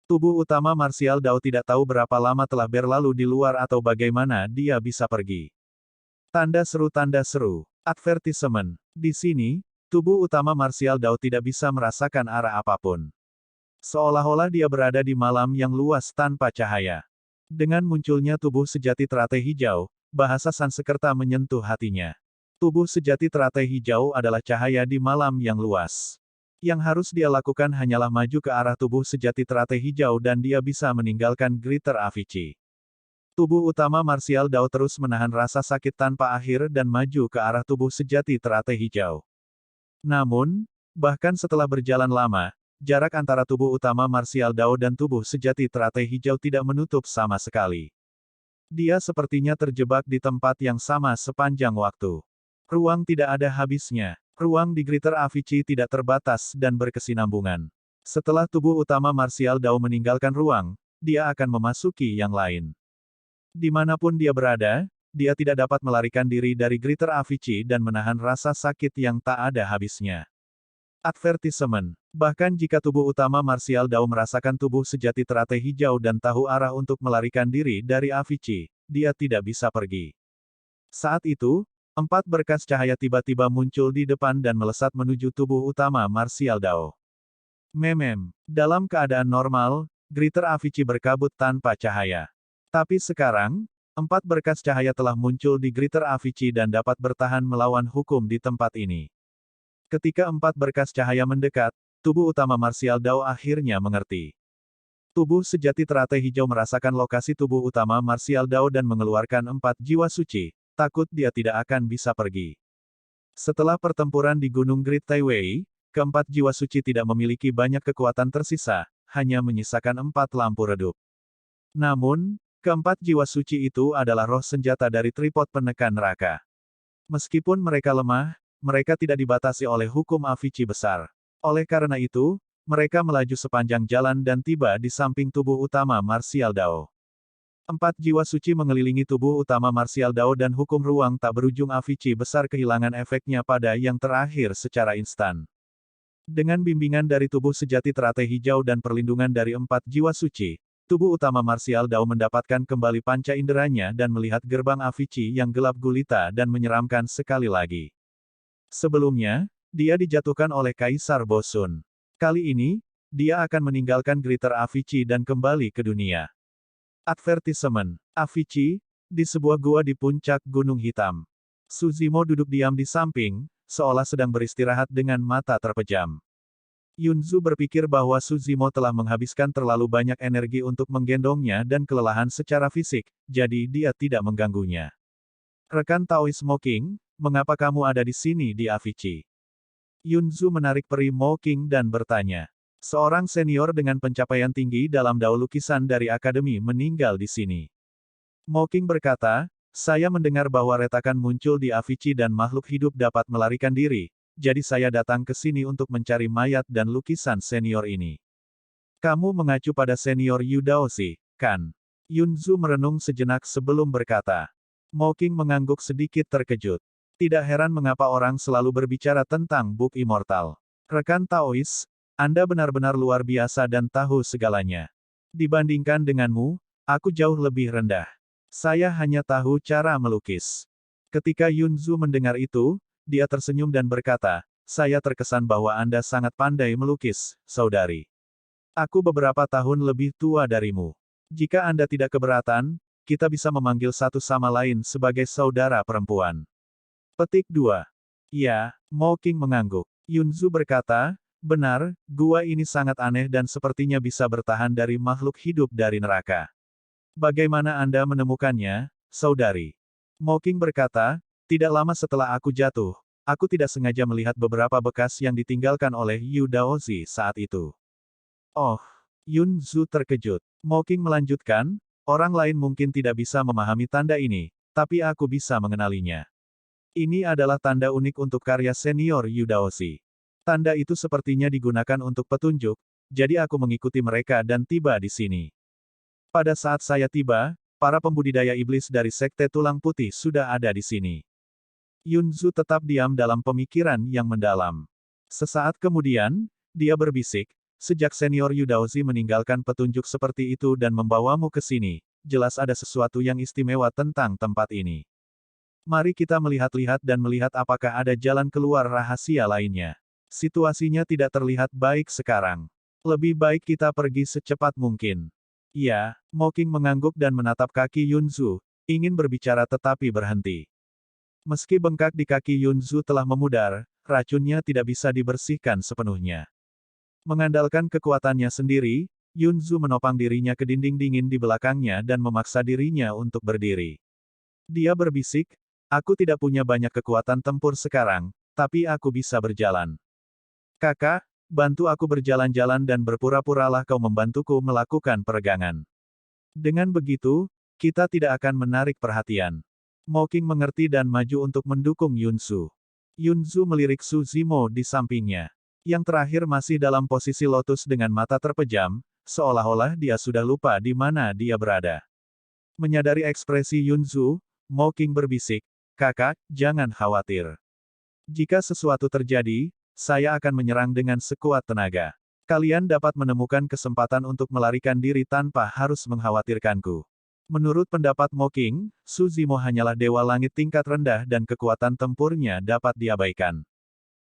Tubuh utama marsial Dao tidak tahu berapa lama telah berlalu di luar atau bagaimana dia bisa pergi. Tanda seru. Advertisement. Di sini, tubuh utama marsial Dao tidak bisa merasakan arah apapun. Seolah-olah dia berada di malam yang luas tanpa cahaya. Dengan munculnya tubuh sejati teratai hijau, bahasa Sanskerta menyentuh hatinya. Tubuh sejati teratai hijau adalah cahaya di malam yang luas. Yang harus dia lakukan hanyalah maju ke arah tubuh sejati teratai hijau dan dia bisa meninggalkan Greater Avicii. Tubuh utama marsial Dao terus menahan rasa sakit tanpa akhir dan maju ke arah tubuh sejati teratai hijau. Namun, bahkan setelah berjalan lama, jarak antara tubuh utama marsial Dao dan tubuh sejati teratai hijau tidak menutup sama sekali. Dia sepertinya terjebak di tempat yang sama sepanjang waktu. Ruang tidak ada habisnya. Ruang di Greater Avicii tidak terbatas dan berkesinambungan. Setelah tubuh utama marsial Dao meninggalkan ruang, dia akan memasuki yang lain. Dimanapun dia berada, dia tidak dapat melarikan diri dari Greater Avicii dan menahan rasa sakit yang tak ada habisnya. Advertisement. Bahkan jika tubuh utama marsial Dao merasakan tubuh sejati teratai hijau dan tahu arah untuk melarikan diri dari Avicii, dia tidak bisa pergi. Saat itu, 4 berkas cahaya tiba-tiba muncul di depan dan melesat menuju tubuh utama marsial Dao. Dalam keadaan normal, Greater Avicii berkabut tanpa cahaya. Tapi sekarang, 4 berkas cahaya telah muncul di Greater Avicii dan dapat bertahan melawan hukum di tempat ini. Ketika 4 berkas cahaya mendekat, tubuh utama marsial Dao akhirnya mengerti. Tubuh sejati teratai hijau merasakan lokasi tubuh utama marsial Dao dan mengeluarkan 4 jiwa suci, takut dia tidak akan bisa pergi. Setelah pertempuran di Gunung Great Taiwei, keempat jiwa suci tidak memiliki banyak kekuatan tersisa, hanya menyisakan 4 lampu redup. Namun, keempat jiwa suci itu adalah roh senjata dari tripod penekan neraka. Meskipun mereka lemah, mereka tidak dibatasi oleh hukum Avicii besar. Oleh karena itu, mereka melaju sepanjang jalan dan tiba di samping tubuh utama marsial Dao. 4 jiwa suci mengelilingi tubuh utama marsial Dao dan hukum ruang tak berujung Avicii besar kehilangan efeknya pada yang terakhir secara instan. Dengan bimbingan dari tubuh sejati teratai hijau dan perlindungan dari 4 jiwa suci, Tubuh utama marsial Dao mendapatkan kembali panca inderanya dan melihat gerbang Avicii yang gelap gulita dan menyeramkan sekali lagi. Sebelumnya, dia dijatuhkan oleh Kaisar Bosun. Kali ini, dia akan meninggalkan Greater Avicii dan kembali ke dunia. Advertisement. Avicii, di sebuah gua di puncak Gunung Hitam. Suzimo duduk diam di samping, seolah sedang beristirahat dengan mata terpejam. Yunzu berpikir bahwa Suzimo telah menghabiskan terlalu banyak energi untuk menggendongnya dan kelelahan secara fisik, jadi dia tidak mengganggunya. Rekan Taois Smoking, mengapa kamu ada di sini di Avicii? Yunzu menarik peri Smoking dan bertanya. Seorang senior dengan pencapaian tinggi dalam Dao lukisan dari akademi meninggal di sini. Smoking berkata, saya mendengar bahwa retakan muncul di Avicii dan makhluk hidup dapat melarikan diri. Jadi saya datang ke sini untuk mencari mayat dan lukisan senior ini. Kamu mengacu pada senior Yu Daozi, kan? Yunzu merenung sejenak sebelum berkata. Smoking mengangguk sedikit terkejut. Tidak heran mengapa orang selalu berbicara tentang Book Immortal. Rekan Taois, Anda benar-benar luar biasa dan tahu segalanya. Dibandingkan denganmu, aku jauh lebih rendah. Saya hanya tahu cara melukis. Ketika Yunzu mendengar itu, dia tersenyum dan berkata, saya terkesan bahwa Anda sangat pandai melukis, saudari. Aku beberapa tahun lebih tua darimu. Jika Anda tidak keberatan, kita bisa memanggil satu sama lain sebagai saudara perempuan. Petik 2. Ya, Smoking mengangguk. Yunzu berkata, benar, gua ini sangat aneh dan sepertinya bisa bertahan dari makhluk hidup dari neraka. Bagaimana Anda menemukannya, saudari? Smoking berkata, tidak lama setelah aku jatuh, aku tidak sengaja melihat beberapa bekas yang ditinggalkan oleh Yu Daozi saat itu. Oh, Yunzu terkejut. Smoking melanjutkan, orang lain mungkin tidak bisa memahami tanda ini, tapi aku bisa mengenalinya. Ini adalah tanda unik untuk karya senior Yu Daozi. Tanda itu sepertinya digunakan untuk petunjuk, jadi aku mengikuti mereka dan tiba di sini. Pada saat saya tiba, para pembudidaya iblis dari Sekte Tulang Putih sudah ada di sini. Yunzu tetap diam dalam pemikiran yang mendalam. Sesaat kemudian, dia berbisik, sejak senior Yu Daozi meninggalkan petunjuk seperti itu dan membawamu ke sini, jelas ada sesuatu yang istimewa tentang tempat ini. Mari kita melihat-lihat dan melihat apakah ada jalan keluar rahasia lainnya. Situasinya tidak terlihat baik sekarang. Lebih baik kita pergi secepat mungkin. Ya, Smoking mengangguk dan menatap kaki Yunzu, ingin berbicara tetapi berhenti. Meski bengkak di kaki Yunzu telah memudar, racunnya tidak bisa dibersihkan sepenuhnya. Mengandalkan kekuatannya sendiri, Yunzu menopang dirinya ke dinding dingin di belakangnya dan memaksa dirinya untuk berdiri. Dia berbisik, aku tidak punya banyak kekuatan tempur sekarang, tapi aku bisa berjalan. Kakak, bantu aku berjalan-jalan dan berpura-puralah kau membantuku melakukan peregangan. Dengan begitu, kita tidak akan menarik perhatian. Smoking mengerti dan maju untuk mendukung Yunzu. Yunzu melirik Suzimo di sampingnya. Yang terakhir masih dalam posisi lotus dengan mata terpejam, seolah-olah dia sudah lupa di mana dia berada. Menyadari ekspresi Yunzu, Smoking berbisik, kakak, jangan khawatir. Jika sesuatu terjadi, saya akan menyerang dengan sekuat tenaga. Kalian dapat menemukan kesempatan untuk melarikan diri tanpa harus mengkhawatirkanku. Menurut pendapat Smoking, Suzimo hanyalah dewa langit tingkat rendah dan kekuatan tempurnya dapat diabaikan.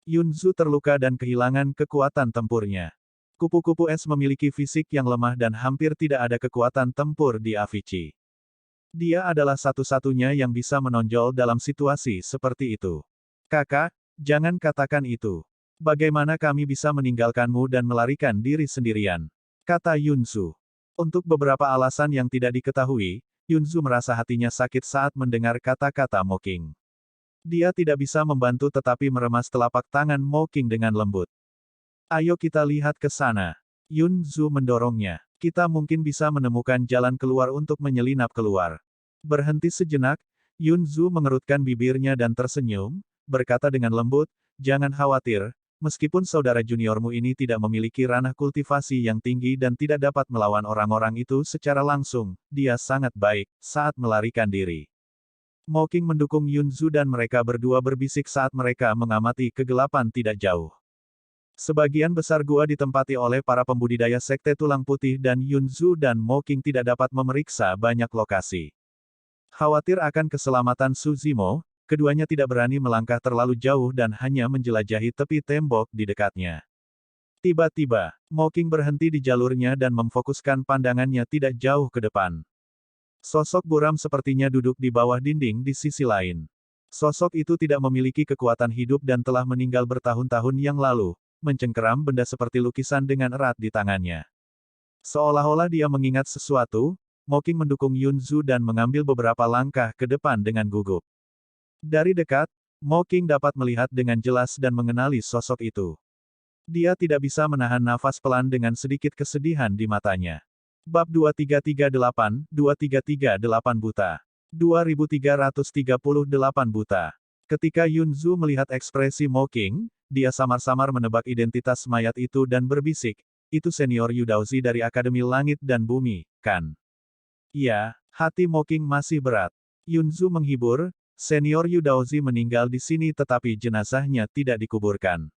Yunzu terluka dan kehilangan kekuatan tempurnya. Kupu-kupu es memiliki fisik yang lemah dan hampir tidak ada kekuatan tempur di Avicii. Dia adalah satu-satunya yang bisa menonjol dalam situasi seperti itu. Kakak, jangan katakan itu. Bagaimana kami bisa meninggalkanmu dan melarikan diri sendirian? Kata Yunzu. Untuk beberapa alasan yang tidak diketahui, Yunzu merasa hatinya sakit saat mendengar kata-kata Smoking. Dia tidak bisa membantu tetapi meremas telapak tangan Smoking dengan lembut. Ayo kita lihat ke sana. Yunzu mendorongnya. Kita mungkin bisa menemukan jalan keluar untuk menyelinap keluar. Berhenti sejenak, Yunzu mengerutkan bibirnya dan tersenyum, berkata dengan lembut, jangan khawatir, meskipun saudara juniormu ini tidak memiliki ranah kultivasi yang tinggi dan tidak dapat melawan orang-orang itu secara langsung, dia sangat baik saat melarikan diri. Smoking mendukung Yunzu dan mereka berdua berbisik saat mereka mengamati kegelapan tidak jauh. Sebagian besar gua ditempati oleh para pembudidaya sekte tulang putih dan Yunzu dan Mocking tidak dapat memeriksa banyak lokasi. Khawatir akan keselamatan Su Zimo, keduanya tidak berani melangkah terlalu jauh dan hanya menjelajahi tepi tembok di dekatnya. Tiba-tiba, Mocking berhenti di jalurnya dan memfokuskan pandangannya tidak jauh ke depan. Sosok buram sepertinya duduk di bawah dinding di sisi lain. Sosok itu tidak memiliki kekuatan hidup dan telah meninggal bertahun-tahun yang lalu, mencengkeram benda seperti lukisan dengan erat di tangannya. Seolah-olah dia mengingat sesuatu, Mocking mendukung Yunzu dan mengambil beberapa langkah ke depan dengan gugup. Dari dekat, Mocking dapat melihat dengan jelas dan mengenali sosok itu. Dia tidak bisa menahan nafas pelan dengan sedikit kesedihan di matanya. Bab 2338, 2338 Buta. 2338 Buta. Ketika Yunzu melihat ekspresi Mocking, dia samar-samar menebak identitas mayat itu dan berbisik, itu senior Yu Daozi dari Akademi Langit dan Bumi, kan? Iya, hati Mocking masih berat. Yunzu menghibur, senior Yu Daozi meninggal di sini tetapi jenazahnya tidak dikuburkan.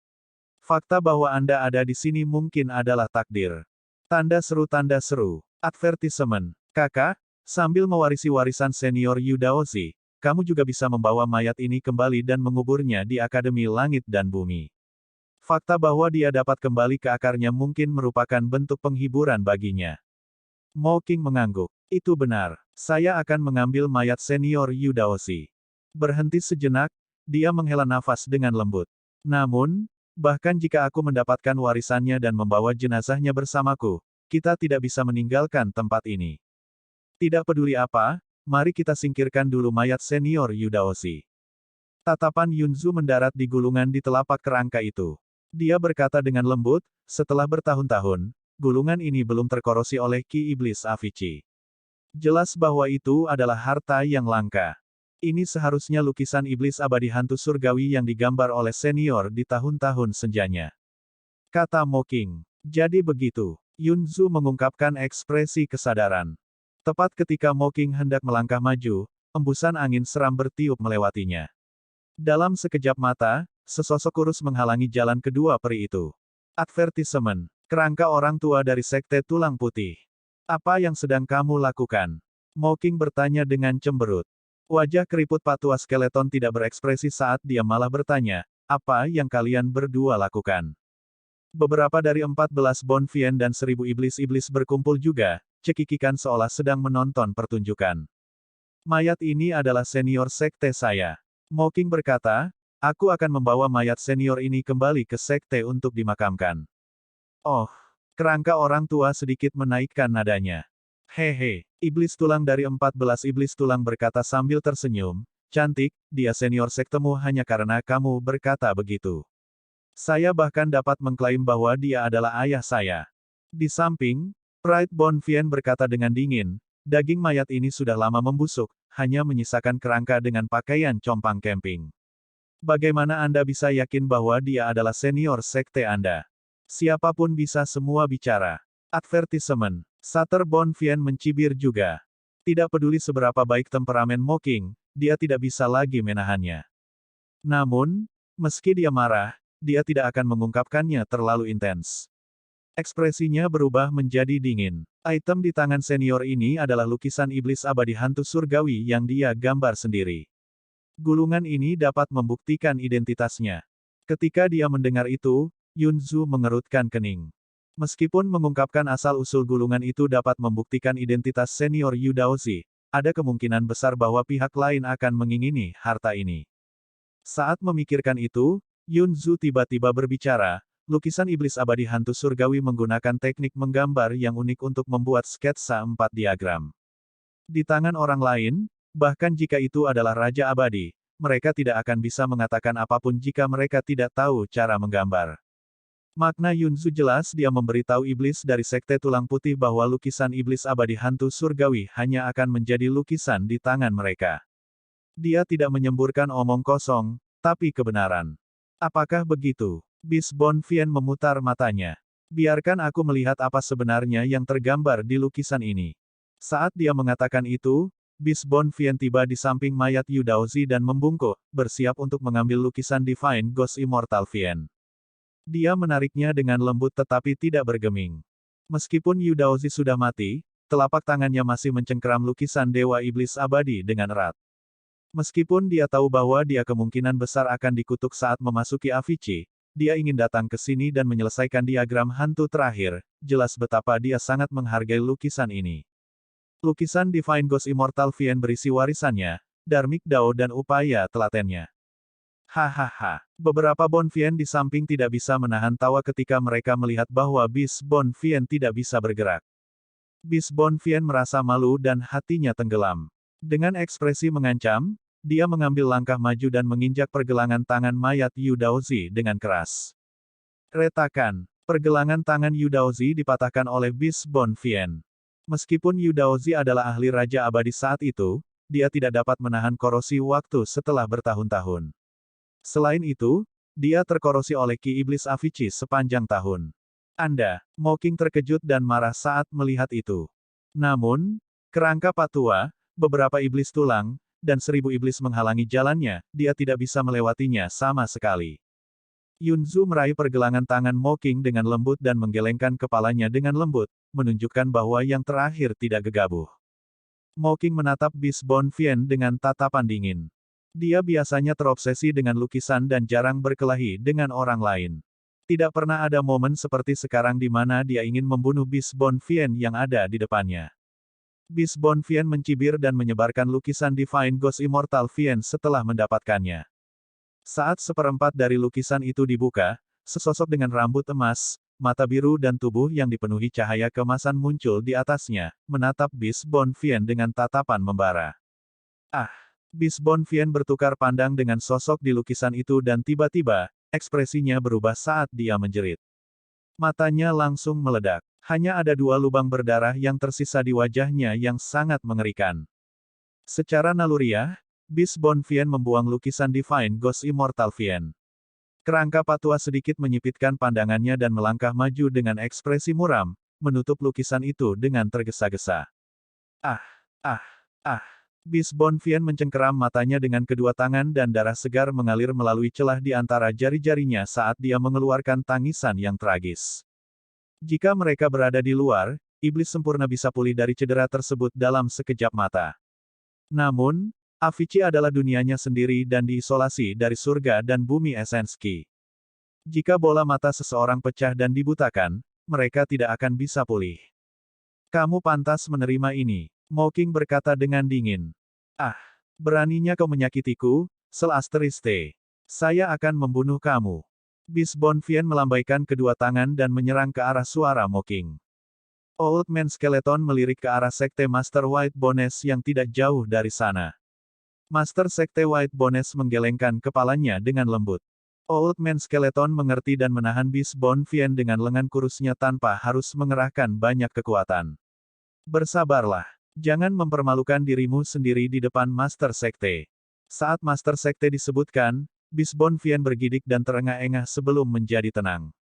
Fakta bahwa Anda ada di sini mungkin adalah takdir. Tanda seru, advertisement. Kakak, sambil mewarisi warisan senior Yu Daozi, kamu juga bisa membawa mayat ini kembali dan menguburnya di Akademi Langit dan Bumi. Fakta bahwa dia dapat kembali ke akarnya mungkin merupakan bentuk penghiburan baginya. Mocking mengangguk. Itu benar. Saya akan mengambil mayat senior Yu Daozi. Berhenti sejenak, dia menghela nafas dengan lembut. Namun, bahkan jika aku mendapatkan warisannya dan membawa jenazahnya bersamaku, kita tidak bisa meninggalkan tempat ini. Tidak peduli apa, mari kita singkirkan dulu mayat senior Yu Daozi. Tatapan Yunzu mendarat di gulungan di telapak kerangka itu. Dia berkata dengan lembut, setelah bertahun-tahun, gulungan ini belum terkorosi oleh Ki Iblis Avicii. Jelas bahwa itu adalah harta yang langka. Ini seharusnya lukisan iblis abadi hantu surgawi yang digambar oleh senior di tahun-tahun senjanya. Kata Mocking. Jadi begitu. Yunzu mengungkapkan ekspresi kesadaran. Tepat ketika Mocking hendak melangkah maju, embusan angin seram bertiup melewatinya. Dalam sekejap mata, sesosok kurus menghalangi jalan kedua peri itu. Advertisement. Kerangka orang tua dari Sekte Tulang Putih. Apa yang sedang kamu lakukan? Mocking bertanya dengan cemberut. Wajah keriput Pak Tua Skeleton tidak berekspresi saat dia malah bertanya, apa yang kalian berdua lakukan? Beberapa dari 14 Bonfien dan 1000 iblis-iblis berkumpul juga, cekikikan seolah sedang menonton pertunjukan. Mayat ini adalah senior sekte saya. Mocking berkata, aku akan membawa mayat senior ini kembali ke sekte untuk dimakamkan. Oh, kerangka orang tua sedikit menaikkan nadanya. Hehe, iblis tulang dari 14 iblis tulang berkata sambil tersenyum, cantik, dia senior sektemu hanya karena kamu berkata begitu. Saya bahkan dapat mengklaim bahwa dia adalah ayah saya. Di samping, Pride Bonfien berkata dengan dingin, daging mayat ini sudah lama membusuk, hanya menyisakan kerangka dengan pakaian compang camping. Bagaimana Anda bisa yakin bahwa dia adalah senior sekte Anda? Siapapun bisa semua bicara. Advertisement. Sutter Bonfien mencibir juga. Tidak peduli seberapa baik temperamen Mocking, dia tidak bisa lagi menahannya. Namun, meski dia marah, dia tidak akan mengungkapkannya terlalu intens. Ekspresinya berubah menjadi dingin. Item di tangan senior ini adalah lukisan iblis abadi hantu surgawi yang dia gambar sendiri. Gulungan ini dapat membuktikan identitasnya. Ketika dia mendengar itu, Yunzu mengerutkan kening. Meskipun mengungkapkan asal-usul gulungan itu dapat membuktikan identitas senior Yu Daozi, ada kemungkinan besar bahwa pihak lain akan mengingini harta ini. Saat memikirkan itu, Yunzu tiba-tiba berbicara, lukisan iblis abadi hantu surgawi menggunakan teknik menggambar yang unik untuk membuat sketsa 4 diagram. Di tangan orang lain, bahkan jika itu adalah Raja Abadi, mereka tidak akan bisa mengatakan apapun jika mereka tidak tahu cara menggambar. Makna Yunzu jelas dia memberitahu iblis dari Sekte Tulang Putih bahwa lukisan iblis abadi hantu surgawi hanya akan menjadi lukisan di tangan mereka. Dia tidak menyemburkan omong kosong, tapi kebenaran. Apakah begitu? Bis Bonfien memutar matanya. Biarkan aku melihat apa sebenarnya yang tergambar di lukisan ini. Saat dia mengatakan itu, Bis Bonfien tiba di samping mayat Yu Daozi dan membungkuk, bersiap untuk mengambil lukisan Divine Ghost Immortal Vien. Dia menariknya dengan lembut tetapi tidak bergeming. Meskipun Yu Daozi sudah mati, telapak tangannya masih mencengkeram lukisan Dewa Iblis Abadi dengan erat. Meskipun dia tahu bahwa dia kemungkinan besar akan dikutuk saat memasuki Avicii, dia ingin datang ke sini dan menyelesaikan diagram hantu terakhir, jelas betapa dia sangat menghargai lukisan ini. Lukisan Divine Ghost Immortal Vien berisi warisannya, Dharmic Dao dan upaya telatennya. Hahaha. Beberapa Bon Vien di samping tidak bisa menahan tawa ketika mereka melihat bahwa bis Bon Vien tidak bisa bergerak. Bis Bon Vien merasa malu dan hatinya tenggelam. Dengan ekspresi mengancam, dia mengambil langkah maju dan menginjak pergelangan tangan mayat Yu Daozi dengan keras. Retakan. Pergelangan tangan Yu Daozi dipatahkan oleh bis Bon Vien. Meskipun Yu Daozi adalah ahli Raja Abadi saat itu, dia tidak dapat menahan korosi waktu setelah bertahun-tahun. Selain itu, dia terkorosi oleh Ki Iblis Avicii sepanjang tahun. Mocking terkejut dan marah saat melihat itu. Namun, kerangka patua, beberapa iblis tulang, dan 1000 iblis menghalangi jalannya, dia tidak bisa melewatinya sama sekali. Yunzu meraih pergelangan tangan Mocking dengan lembut dan menggelengkan kepalanya dengan lembut, menunjukkan bahwa yang terakhir tidak gegabah. Mocking menatap bis Bon Vien dengan tatapan dingin. Dia biasanya terobsesi dengan lukisan dan jarang berkelahi dengan orang lain. Tidak pernah ada momen seperti sekarang di mana dia ingin membunuh bis Bon Vien yang ada di depannya. Bis Bon Vien mencibir dan menyebarkan lukisan Divine Ghost Immortal Vien setelah mendapatkannya. Saat seperempat dari lukisan itu dibuka, sesosok dengan rambut emas, mata biru dan tubuh yang dipenuhi cahaya keemasan muncul di atasnya, menatap bis Bon Vien dengan tatapan membara. Bis Bon Vien bertukar pandang dengan sosok di lukisan itu dan tiba-tiba, ekspresinya berubah saat dia menjerit. Matanya langsung meledak. Hanya ada 2 lubang berdarah yang tersisa di wajahnya yang sangat mengerikan. Secara naluriah, bis Bon Vien membuang lukisan Divine Ghost Immortal Vien. Kerangka patua sedikit menyipitkan pandangannya dan melangkah maju dengan ekspresi muram, menutup lukisan itu dengan tergesa-gesa. Bis Bon Vien mencengkeram matanya dengan kedua tangan dan darah segar mengalir melalui celah di antara jari-jarinya saat dia mengeluarkan tangisan yang tragis. Jika mereka berada di luar, iblis sempurna bisa pulih dari cedera tersebut dalam sekejap mata. Namun, Avicii adalah dunianya sendiri dan diisolasi dari surga dan bumi Esenski. Jika bola mata seseorang pecah dan dibutakan, mereka tidak akan bisa pulih. Kamu pantas menerima ini, Mocking berkata dengan dingin. Beraninya kau menyakitiku, Selasteriste. Saya akan membunuh kamu. Bis Bon Vien melambaikan kedua tangan dan menyerang ke arah suara Mocking. Old Man Skeleton melirik ke arah Sekte Master White Bones yang tidak jauh dari sana. Master Sekte White Bones menggelengkan kepalanya dengan lembut. Old Man Skeleton mengerti dan menahan bis Bon Vien dengan lengan kurusnya tanpa harus mengerahkan banyak kekuatan. Bersabarlah. Jangan mempermalukan dirimu sendiri di depan Master Sekte. Saat Master Sekte disebutkan, bis Bon Vien bergidik dan terengah-engah sebelum menjadi tenang.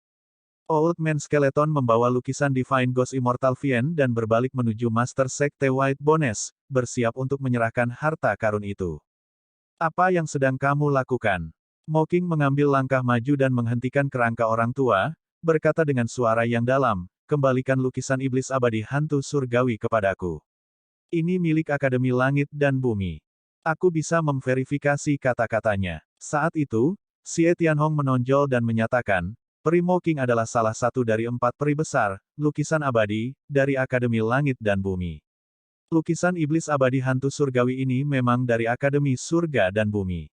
Old Man Skeleton membawa lukisan Divine Ghost Immortal Vien dan berbalik menuju Master Sekte White Bones, bersiap untuk menyerahkan harta karun itu. Apa yang sedang kamu lakukan? Mocking mengambil langkah maju dan menghentikan kerangka orang tua, berkata dengan suara yang dalam, kembalikan lukisan iblis abadi hantu surgawi kepadaku. Ini milik Akademi Langit dan Bumi. Aku bisa memverifikasi kata-katanya. Saat itu, Xie Tianhong menonjol dan menyatakan, peri Mocking adalah salah satu dari 4 peri besar, lukisan abadi, dari Akademi Langit dan Bumi. Lukisan iblis abadi hantu surgawi ini memang dari Akademi Surga dan Bumi.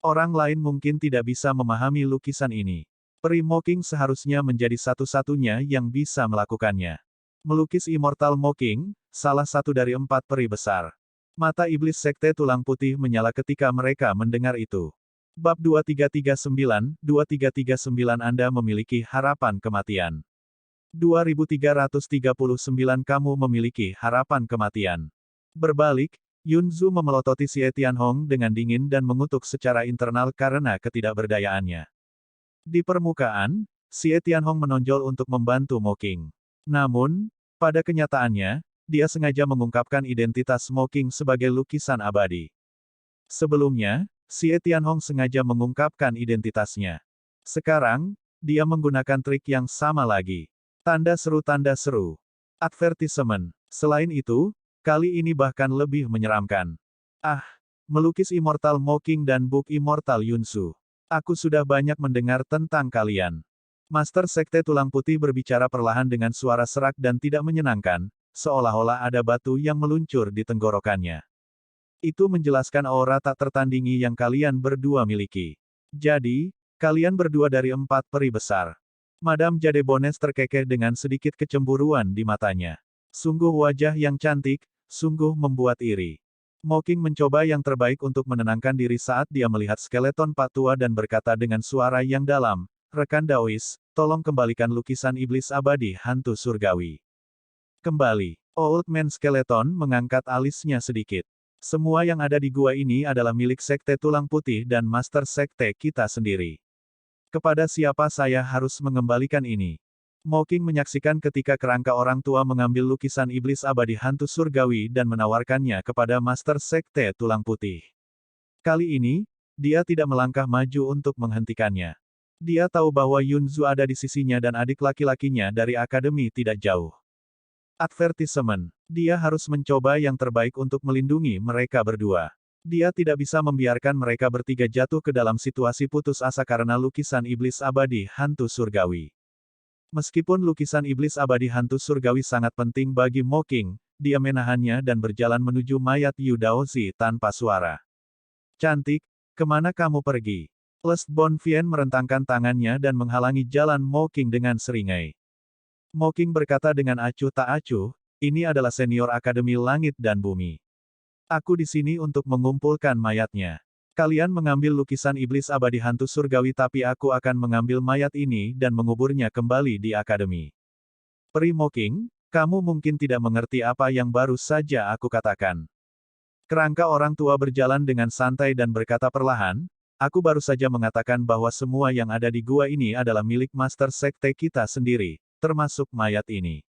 Orang lain mungkin tidak bisa memahami lukisan ini. Peri Mocking seharusnya menjadi satu-satunya yang bisa melakukannya. Melukis Immortal Mocking, salah satu dari 4 peri besar. Mata iblis Sekte Tulang Putih menyala ketika mereka mendengar itu. Bab 2339 Anda memiliki harapan kematian. 2339 Kamu memiliki harapan kematian. Berbalik, Yunzu memelototi Xie Tianhong dengan dingin dan mengutuk secara internal karena ketidakberdayaannya. Di permukaan, Xie Tianhong menonjol untuk membantu Mocking. Namun, pada kenyataannya, dia sengaja mengungkapkan identitas Mocking sebagai lukisan abadi. Sebelumnya, Xie Tianhong sengaja mengungkapkan identitasnya. Sekarang, dia menggunakan trik yang sama lagi. Tanda seru tanda seru. Advertisement. Selain itu, kali ini bahkan lebih menyeramkan. Ah, melukis Immortal Mocking dan Book Immortal Yunsu. Aku sudah banyak mendengar tentang kalian. Master Sekte Tulang Putih berbicara perlahan dengan suara serak dan tidak menyenangkan, seolah-olah ada batu yang meluncur di tenggorokannya. Itu menjelaskan aura tak tertandingi yang kalian berdua miliki. Jadi, kalian berdua dari 4 peri besar. Madame Jade Bones terkekeh dengan sedikit kecemburuan di matanya. Sungguh wajah yang cantik, sungguh membuat iri. Mocking mencoba yang terbaik untuk menenangkan diri saat dia melihat skeleton Pak Tua dan berkata dengan suara yang dalam, "Rekan Daois, tolong kembalikan lukisan iblis abadi hantu surgawi." Kembali. Old Man Skeleton mengangkat alisnya sedikit. Semua yang ada di gua ini adalah milik Sekte Tulang Putih dan Master Sekte kita sendiri. Kepada siapa saya harus mengembalikan ini? Mocking menyaksikan ketika kerangka orang tua mengambil lukisan iblis abadi hantu surgawi dan menawarkannya kepada Master Sekte Tulang Putih. Kali ini, dia tidak melangkah maju untuk menghentikannya. Dia tahu bahwa Yunzu ada di sisinya dan adik laki-lakinya dari akademi tidak jauh. Advertisement. Dia harus mencoba yang terbaik untuk melindungi mereka berdua. Dia tidak bisa membiarkan mereka bertiga jatuh ke dalam situasi putus asa karena lukisan iblis abadi hantu surgawi. Meskipun lukisan iblis abadi hantu surgawi sangat penting bagi Mocking, dia menahannya dan berjalan menuju mayat Yu Daozi tanpa suara. "Cantik, kemana kamu pergi?" Lest Bonvien merentangkan tangannya dan menghalangi jalan Mocking dengan seringai. Mocking berkata dengan acuh tak acuh, "Ini adalah senior Akademi Langit dan Bumi. Aku di sini untuk mengumpulkan mayatnya. Kalian mengambil lukisan iblis abadi hantu surgawi tapi aku akan mengambil mayat ini dan menguburnya kembali di akademi." Peri Mocking, kamu mungkin tidak mengerti apa yang baru saja aku katakan. Kerangka orang tua berjalan dengan santai dan berkata perlahan, "Aku baru saja mengatakan bahwa semua yang ada di gua ini adalah milik Master Sekte kita sendiri, termasuk mayat ini.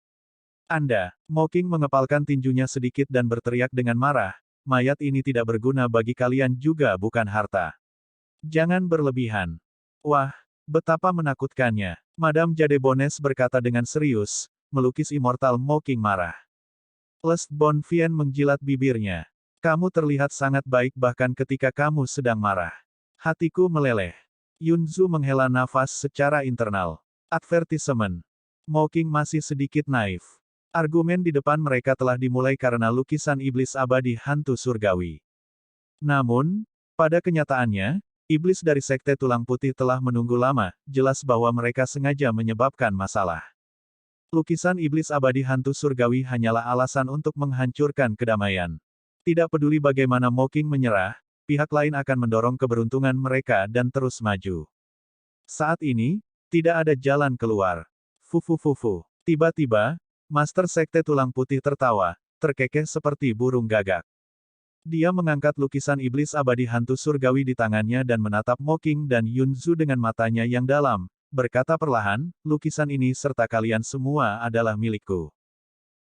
Anda." Mocking mengepalkan tinjunya sedikit dan berteriak dengan marah, "Mayat ini tidak berguna bagi kalian juga bukan harta. Jangan berlebihan." Wah, betapa menakutkannya. Madame Jade Bones berkata dengan serius, melukis Immortal Mocking marah. Lest Bonvien menjilat bibirnya. "Kamu terlihat sangat baik bahkan ketika kamu sedang marah." Hatiku meleleh. Yunzu menghela nafas secara internal. Advertisement. Mocking masih sedikit naif. Argumen di depan mereka telah dimulai karena lukisan iblis abadi hantu surgawi. Namun, pada kenyataannya, iblis dari Sekte Tulang Putih telah menunggu lama, jelas bahwa mereka sengaja menyebabkan masalah. Lukisan iblis abadi hantu surgawi hanyalah alasan untuk menghancurkan kedamaian. Tidak peduli bagaimana Mocking menyerah, pihak lain akan mendorong keberuntungan mereka dan terus maju. Saat ini, tidak ada jalan keluar. Fufu. Tiba-tiba, Master Sekte Tulang Putih tertawa, terkekeh seperti burung gagak. Dia mengangkat lukisan iblis abadi hantu surgawi di tangannya dan menatap Mocking dan Yunzu dengan matanya yang dalam, berkata perlahan, "Lukisan ini serta kalian semua adalah milikku.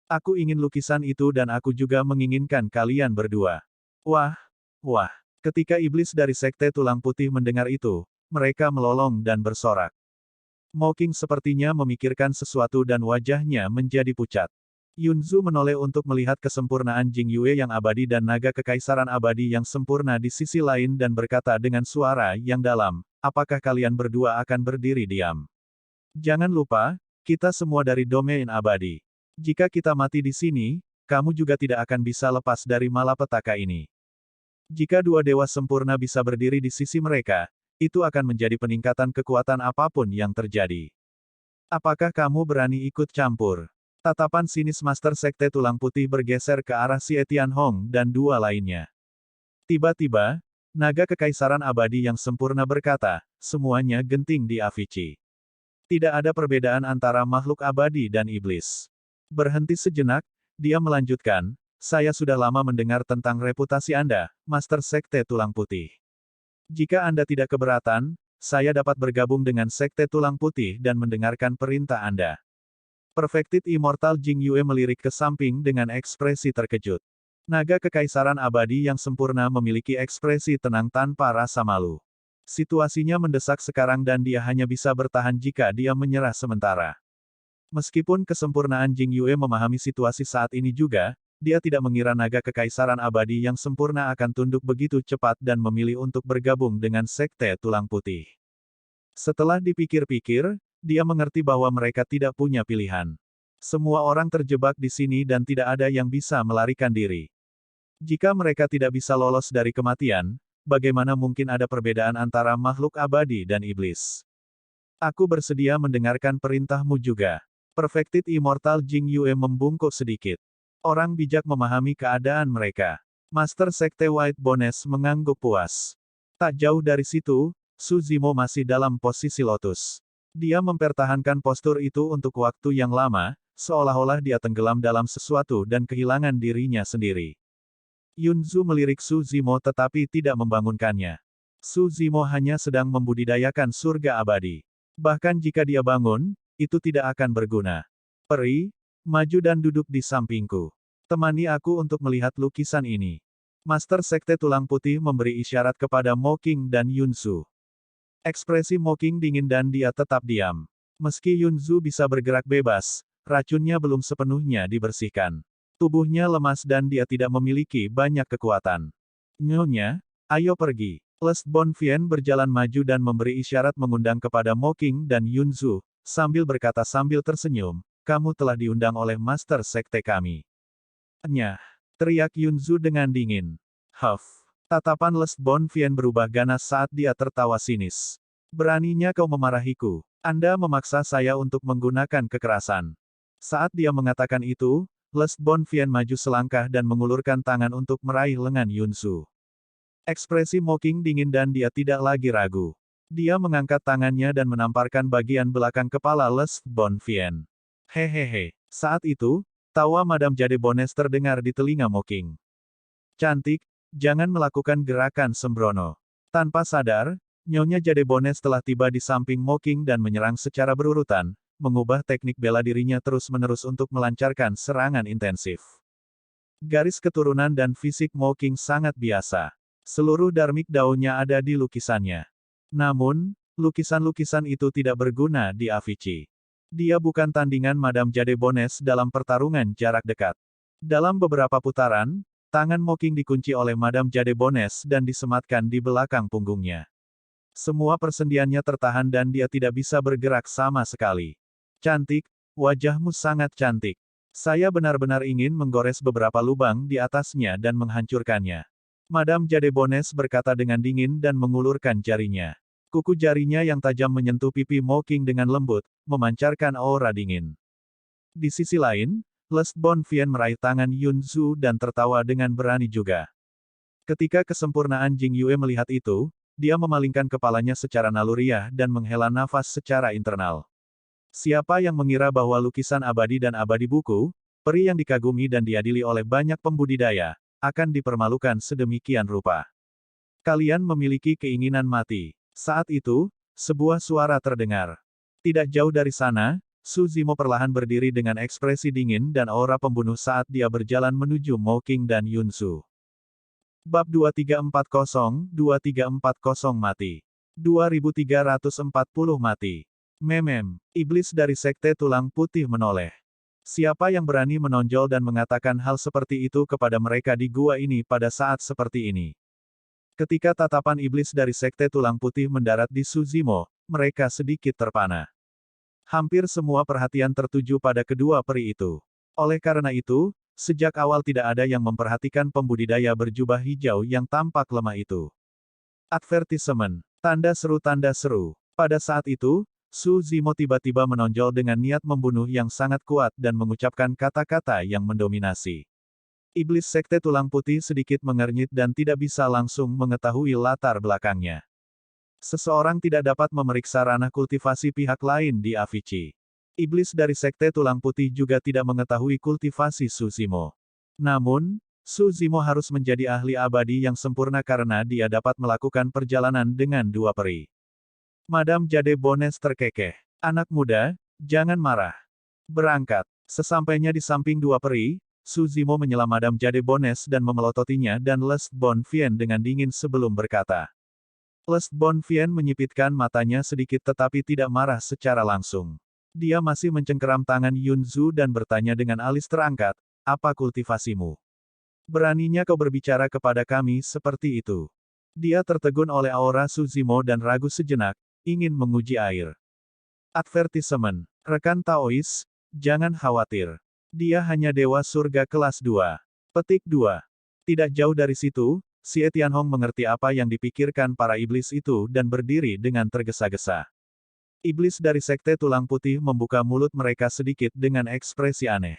Aku ingin lukisan itu dan aku juga menginginkan kalian berdua." Wah. Ketika iblis dari Sekte Tulang Putih mendengar itu, mereka melolong dan bersorak. Mocking sepertinya memikirkan sesuatu dan wajahnya menjadi pucat. Yunzu menoleh untuk melihat kesempurnaan Jing Yue yang abadi dan naga kekaisaran abadi yang sempurna di sisi lain dan berkata dengan suara yang dalam, "Apakah kalian berdua akan berdiri diam? Jangan lupa, kita semua dari domain abadi. Jika kita mati di sini, kamu juga tidak akan bisa lepas dari malapetaka ini. Jika dua dewa sempurna bisa berdiri di sisi mereka, itu akan menjadi peningkatan kekuatan apapun yang terjadi. Apakah kamu berani ikut campur?" Tatapan sinis Master Sekte Tulang Putih bergeser ke arah Xie Tianhong dan dua lainnya. Tiba-tiba, naga kekaisaran abadi yang sempurna berkata, "Semuanya genting di Avicii. Tidak ada perbedaan antara makhluk abadi dan iblis." Berhenti sejenak, dia melanjutkan, "Saya sudah lama mendengar tentang reputasi Anda, Master Sekte Tulang Putih. Jika Anda tidak keberatan, saya dapat bergabung dengan Sekte Tulang Putih dan mendengarkan perintah Anda." Perfected Immortal Jing Yue melirik ke samping dengan ekspresi terkejut. Naga kekaisaran abadi yang sempurna memiliki ekspresi tenang tanpa rasa malu. Situasinya mendesak sekarang dan dia hanya bisa bertahan jika dia menyerah sementara. Meskipun kesempurnaan Jing Yue memahami situasi saat ini juga, dia tidak mengira naga kekaisaran abadi yang sempurna akan tunduk begitu cepat dan memilih untuk bergabung dengan Sekte Tulang Putih. Setelah dipikir-pikir, dia mengerti bahwa mereka tidak punya pilihan. Semua orang terjebak di sini dan tidak ada yang bisa melarikan diri. Jika mereka tidak bisa lolos dari kematian, bagaimana mungkin ada perbedaan antara makhluk abadi dan iblis? Aku bersedia mendengarkan perintahmu juga. Perfected Immortal Jing Yue membungkuk sedikit. Orang bijak memahami keadaan mereka. Master Sekte White Bones mengangguk puas. Tak jauh dari situ, Su Zimo masih dalam posisi lotus. Dia mempertahankan postur itu untuk waktu yang lama, seolah-olah dia tenggelam dalam sesuatu dan kehilangan dirinya sendiri. Yunzu melirik Su Zimo tetapi tidak membangunkannya. Su Zimo hanya sedang membudidayakan surga abadi. Bahkan jika dia bangun, itu tidak akan berguna. Peri, maju dan duduk di sampingku. Temani aku untuk melihat lukisan ini. Master Sekte Tulang Putih memberi isyarat kepada Mo Qing dan Yunzu. Ekspresi Mo Qing dingin dan dia tetap diam. Meski Yunzu bisa bergerak bebas, racunnya belum sepenuhnya dibersihkan. Tubuhnya lemas dan dia tidak memiliki banyak kekuatan. Nyonya, ayo pergi. Lest Bonfien berjalan maju dan memberi isyarat mengundang kepada Mo Qing dan Yunzu, sambil berkata sambil tersenyum, kamu telah diundang oleh Master Sekte kami. Nyah, teriak Yunzu dengan dingin. Huff. Tatapan Lest Bonfien berubah ganas saat dia tertawa sinis. Beraninya kau memarahiku. Anda memaksa saya untuk menggunakan kekerasan. Saat dia mengatakan itu, Lest Bonfien maju selangkah dan mengulurkan tangan untuk meraih lengan Yunzu. Ekspresi Mo Qing dingin dan dia tidak lagi ragu. Dia mengangkat tangannya dan menamparkan bagian belakang kepala Lest Bonfien. Hehehe. Saat itu, tawa Madame Jade Bones terdengar di telinga Mo Qing. Cantik, jangan melakukan gerakan sembrono. Tanpa sadar, Nyonya Jade Bones telah tiba di samping Mo Qing dan menyerang secara berurutan, mengubah teknik bela dirinya terus-menerus untuk melancarkan serangan intensif. Garis keturunan dan fisik Mo Qing sangat biasa. Seluruh Dharmic Dao-nya ada di lukisannya. Namun, lukisan-lukisan itu tidak berguna di Avicii. Dia bukan tandingan Madame Jade Bones dalam pertarungan jarak dekat. Dalam beberapa putaran, tangan Mo Qing dikunci oleh Madame Jade Bones dan disematkan di belakang punggungnya. Semua persendiannya tertahan dan dia tidak bisa bergerak sama sekali. Cantik, wajahmu sangat cantik. Saya benar-benar ingin menggores beberapa lubang di atasnya dan menghancurkannya. Madame Jade Bones berkata dengan dingin dan mengulurkan jarinya. Kuku jarinya yang tajam menyentuh pipi Mo Qing dengan lembut, memancarkan aura dingin. Di sisi lain, Lest Bonfien meraih tangan Yunzu dan tertawa dengan berani juga. Ketika kesempurnaan Jing Yue melihat itu, dia memalingkan kepalanya secara naluriah dan menghela nafas secara internal. Siapa yang mengira bahwa lukisan abadi dan abadi buku, peri yang dikagumi dan diadili oleh banyak pembudidaya, akan dipermalukan sedemikian rupa. Kalian memiliki keinginan mati. Saat itu, sebuah suara terdengar. Tidak jauh dari sana, Su Zimo perlahan berdiri dengan ekspresi dingin dan aura pembunuh saat dia berjalan menuju Mo Qing dan Yunzu. Bab 2340 mati. 2340 mati. Memem, iblis dari Sekte Tulang Putih menoleh. Siapa yang berani menonjol dan mengatakan hal seperti itu kepada mereka di gua ini pada saat seperti ini? Ketika tatapan iblis dari Sekte Tulang Putih mendarat di Su Zimo, mereka sedikit terpana. Hampir semua perhatian tertuju pada kedua peri itu. Oleh karena itu, sejak awal tidak ada yang memperhatikan pembudidaya berjubah hijau yang tampak lemah itu. Advertisement. Tanda seru. Pada saat itu, Su Zimo tiba-tiba menonjol dengan niat membunuh yang sangat kuat dan mengucapkan kata-kata yang mendominasi. Iblis Sekte Tulang Putih sedikit mengernyit dan tidak bisa langsung mengetahui latar belakangnya. Seseorang tidak dapat memeriksa ranah kultivasi pihak lain di Avicii. Iblis dari Sekte Tulang Putih juga tidak mengetahui kultivasi Su Zimo. Namun, Su Zimo harus menjadi ahli abadi yang sempurna karena dia dapat melakukan perjalanan dengan dua peri. Madame Jade Bones terkekeh. Anak muda, jangan marah. Berangkat. Sesampainya di samping dua peri, Su Zimo menyela Madame Jade Bones dan memelototinya dan Lest Bonfien dengan dingin sebelum berkata. Les Bonfien menyipitkan matanya sedikit tetapi tidak marah secara langsung. Dia masih mencengkeram tangan Yunzu dan bertanya dengan alis terangkat, apa kultivasimu? Beraninya kau berbicara kepada kami seperti itu. Dia tertegun oleh aura Suzimo dan ragu sejenak, ingin menguji air. Advertisement, rekan Taois, jangan khawatir. Dia hanya dewa surga kelas 2. Petik 2. Tidak jauh dari situ, Xie Tianhong mengerti apa yang dipikirkan para iblis itu dan berdiri dengan tergesa-gesa. Iblis dari Sekte Tulang Putih membuka mulut mereka sedikit dengan ekspresi aneh.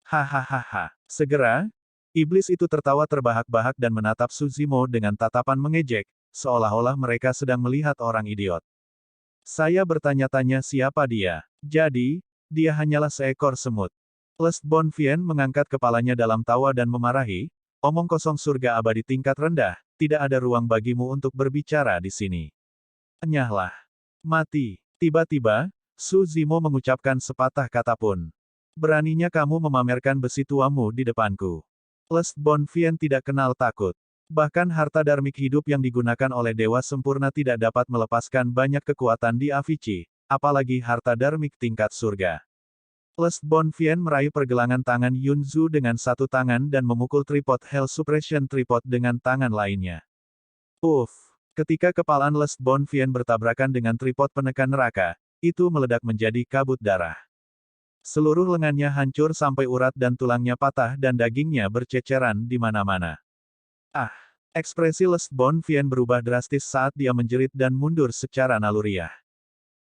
Hahaha. Segera, iblis itu tertawa terbahak-bahak dan menatap Suzimo dengan tatapan mengejek, seolah-olah mereka sedang melihat orang idiot. Saya bertanya-tanya siapa dia. Jadi, dia hanyalah seekor semut. Les Bonfien mengangkat kepalanya dalam tawa dan memarahi, omong kosong surga abadi tingkat rendah, tidak ada ruang bagimu untuk berbicara di sini. Enyahlah. Mati. Tiba-tiba, Suzimo mengucapkan sepatah kata pun. Beraninya kamu memamerkan besi tuamu di depanku. Les Bonfien tidak kenal takut. Bahkan harta darmik hidup yang digunakan oleh Dewa Sempurna tidak dapat melepaskan banyak kekuatan di Avicii, apalagi harta darmik tingkat surga. Les Bonfien meraih pergelangan tangan Yunzu dengan satu tangan dan memukul tripod Hell Suppression tripod dengan tangan lainnya. Uff! Ketika kepalaan Les Bonfien bertabrakan dengan tripod penekan neraka, itu meledak menjadi kabut darah. Seluruh lengannya hancur sampai urat dan tulangnya patah dan dagingnya berceceran di mana-mana. Ah! Ekspresi Les Bonfien berubah drastis saat dia menjerit dan mundur secara naluriah.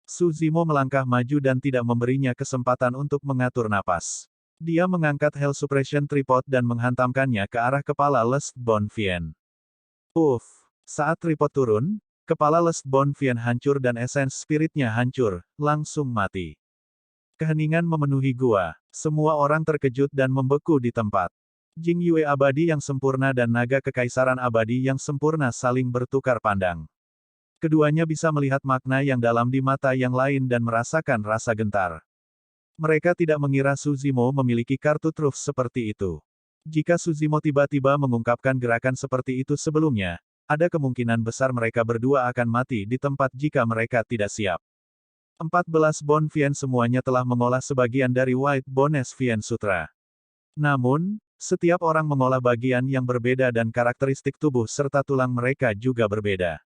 Suzimo melangkah maju dan tidak memberinya kesempatan untuk mengatur napas. Dia mengangkat Hell Suppression tripod dan menghantamkannya ke arah kepala Les Bonfien. Uff! Saat tripod turun, kepala Les Bonfien hancur dan esens spiritnya hancur, langsung mati. Keheningan memenuhi gua. Semua orang terkejut dan membeku di tempat. Jing Yue abadi yang sempurna dan naga kekaisaran abadi yang sempurna saling bertukar pandang. Keduanya bisa melihat makna yang dalam di mata yang lain dan merasakan rasa gentar. Mereka tidak mengira Suzimo memiliki kartu truf seperti itu. Jika Suzimo tiba-tiba mengungkapkan gerakan seperti itu sebelumnya, ada kemungkinan besar mereka berdua akan mati di tempat jika mereka tidak siap. 14 Bonfien semuanya telah mengolah sebagian dari White Bones Vien Sutra. Namun, setiap orang mengolah bagian yang berbeda dan karakteristik tubuh serta tulang mereka juga berbeda.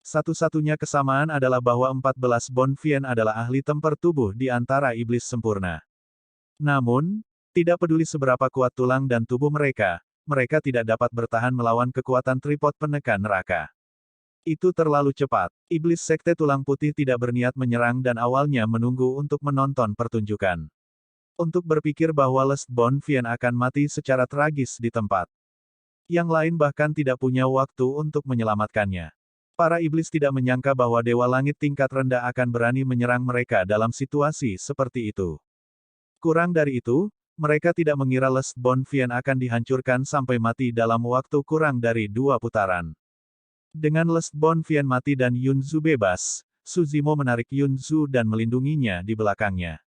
Satu-satunya kesamaan adalah bahwa 14 Bonfien adalah ahli tempur tubuh di antara iblis sempurna. Namun, tidak peduli seberapa kuat tulang dan tubuh mereka tidak dapat bertahan melawan kekuatan tripod penekan neraka. Itu terlalu cepat. Iblis Sekte Tulang Putih tidak berniat menyerang dan awalnya menunggu untuk menonton pertunjukan. Untuk berpikir bahwa Les Bonfien akan mati secara tragis di tempat. Yang lain bahkan tidak punya waktu untuk menyelamatkannya. Para iblis tidak menyangka bahwa Dewa Langit tingkat rendah akan berani menyerang mereka dalam situasi seperti itu. Kurang dari itu, mereka tidak mengira Les Bonfien akan dihancurkan sampai mati dalam waktu kurang dari 2 putaran. Dengan Les Bonfien mati dan Yunzu bebas, Suzimo menarik Yunzu dan melindunginya di belakangnya.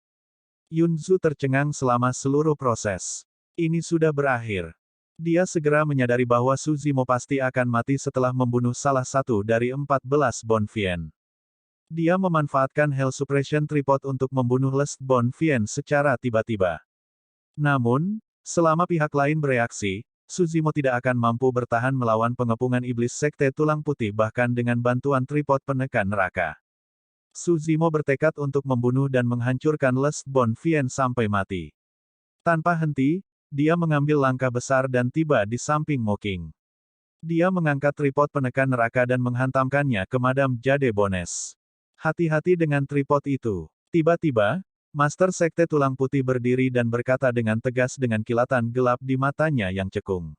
Yunzu tercengang selama seluruh proses. Ini sudah berakhir. Dia segera menyadari bahwa Suzimo pasti akan mati setelah membunuh salah satu dari 14 Bonfien. Dia memanfaatkan Hell Suppression tripod untuk membunuh Les Bonfien secara tiba-tiba. Namun, selama pihak lain bereaksi, Suzimo tidak akan mampu bertahan melawan pengepungan iblis Sekte Tulang Putih bahkan dengan bantuan tripod penekan neraka. Suzimo bertekad untuk membunuh dan menghancurkan Les Bonfien sampai mati. Tanpa henti, dia mengambil langkah besar dan tiba di samping Moking. Dia mengangkat tripod penekan neraka dan menghantamkannya ke Madame Jade Bones. Hati-hati dengan tripod itu. Tiba-tiba, Master Sekte Tulang Putih berdiri dan berkata dengan tegas dengan kilatan gelap di matanya yang cekung.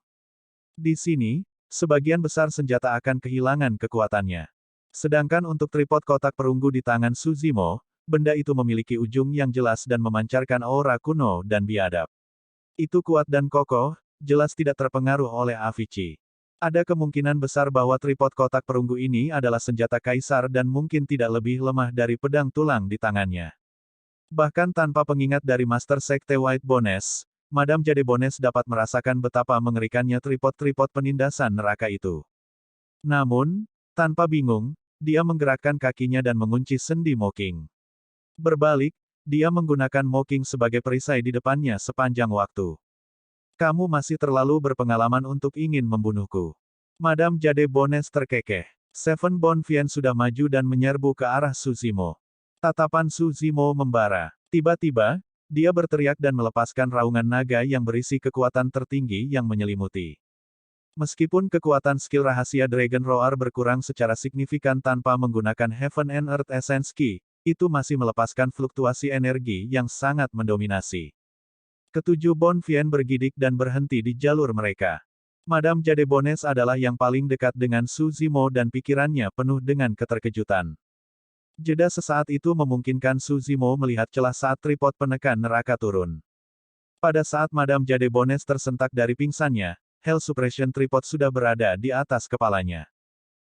Di sini, sebagian besar senjata akan kehilangan kekuatannya. Sedangkan untuk tripod kotak perunggu di tangan Suzimo, benda itu memiliki ujung yang jelas dan memancarkan aura kuno dan biadab. Itu kuat dan kokoh, jelas tidak terpengaruh oleh Avicii. Ada kemungkinan besar bahwa tripod kotak perunggu ini adalah senjata kaisar dan mungkin tidak lebih lemah dari pedang tulang di tangannya. Bahkan tanpa pengingat dari Master Sekte White Bones, Madame Jade Bones dapat merasakan betapa mengerikannya tripod-tripod penindasan neraka itu. Namun, Tanpa bingung, dia menggerakkan kakinya dan mengunci sendi Mocking. Berbalik, dia menggunakan Mocking sebagai perisai di depannya sepanjang waktu. Kamu masih terlalu berpengalaman untuk ingin membunuhku. Madame Jade Bones terkekeh. Seven Bonfien sudah maju dan menyerbu ke arah Su Zimo. Tatapan Su Zimo membara. Tiba-tiba, dia berteriak dan melepaskan raungan naga yang berisi kekuatan tertinggi yang menyelimuti. Meskipun kekuatan skill rahasia Dragon Roar berkurang secara signifikan tanpa menggunakan Heaven and Earth Essence Key, itu masih melepaskan fluktuasi energi yang sangat mendominasi. Ketujuh Bonfien bergidik dan berhenti di jalur mereka. Madame Jade Bones adalah yang paling dekat dengan Su Zimo dan pikirannya penuh dengan keterkejutan. Jeda sesaat itu memungkinkan Su Zimo melihat celah saat tripod penekan neraka turun. Pada saat Madame Jade Bones tersentak dari pingsannya, Hell Suppression Tripod sudah berada di atas kepalanya.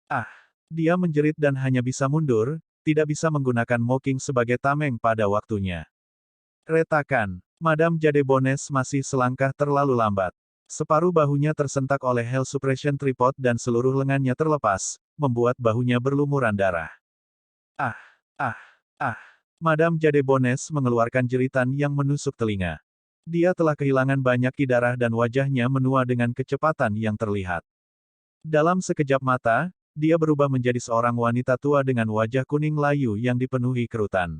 Ah! Dia menjerit dan hanya bisa mundur, tidak bisa menggunakan Mocking sebagai tameng pada waktunya. Retakan. Madame Jade Bones masih selangkah terlalu lambat. Separuh bahunya tersentak oleh Hell Suppression Tripod dan seluruh lengannya terlepas, membuat bahunya berlumuran darah. Ah! Ah! Ah! Madame Jade Bones mengeluarkan jeritan yang menusuk telinga. Dia telah kehilangan banyak ki darah dan wajahnya menua dengan kecepatan yang terlihat. Dalam sekejap mata, dia berubah menjadi seorang wanita tua dengan wajah kuning layu yang dipenuhi kerutan.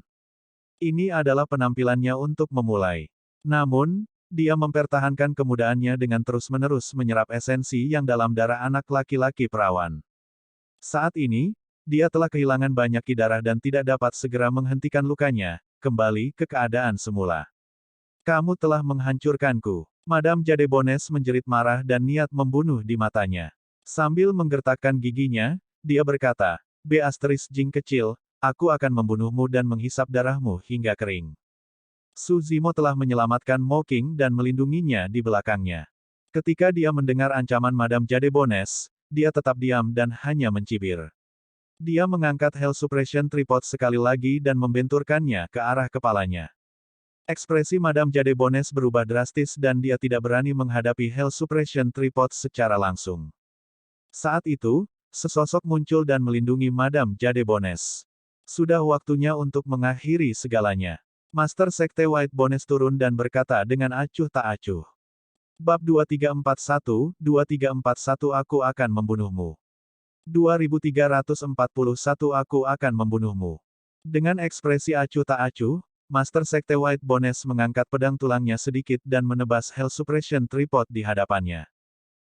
Ini adalah penampilannya untuk memulai. Namun, dia mempertahankan kemudaannya dengan terus-menerus menyerap esensi yang dalam darah anak laki-laki perawan. Saat ini, dia telah kehilangan banyak ki darah dan tidak dapat segera menghentikan lukanya, kembali ke keadaan semula. Kamu telah menghancurkanku. Madame Jade Bones menjerit marah dan niat membunuh di matanya. Sambil menggertakkan giginya, dia berkata, Jing kecil, aku akan membunuhmu dan menghisap darahmu hingga kering. Su Zimo telah menyelamatkan Mocking dan melindunginya di belakangnya. Ketika dia mendengar ancaman Madame Jade Bones, dia tetap diam dan hanya mencibir. Dia mengangkat Hell Suppression Tripod sekali lagi dan membenturkannya ke arah kepalanya. Ekspresi Madame Jade Bones berubah drastis dan dia tidak berani menghadapi Hell Suppression Tripod secara langsung. Saat itu, sesosok muncul dan melindungi Madame Jade Bones. Sudah waktunya untuk mengakhiri segalanya. Master Sekte White Bones turun dan berkata dengan acuh tak acuh. Bab 2341, 2341 Aku akan membunuhmu. 2341 Aku akan membunuhmu. Dengan ekspresi acuh tak acuh, Master Sekte White Bones mengangkat pedang tulangnya sedikit dan menebas Hell Suppression Tripod di hadapannya.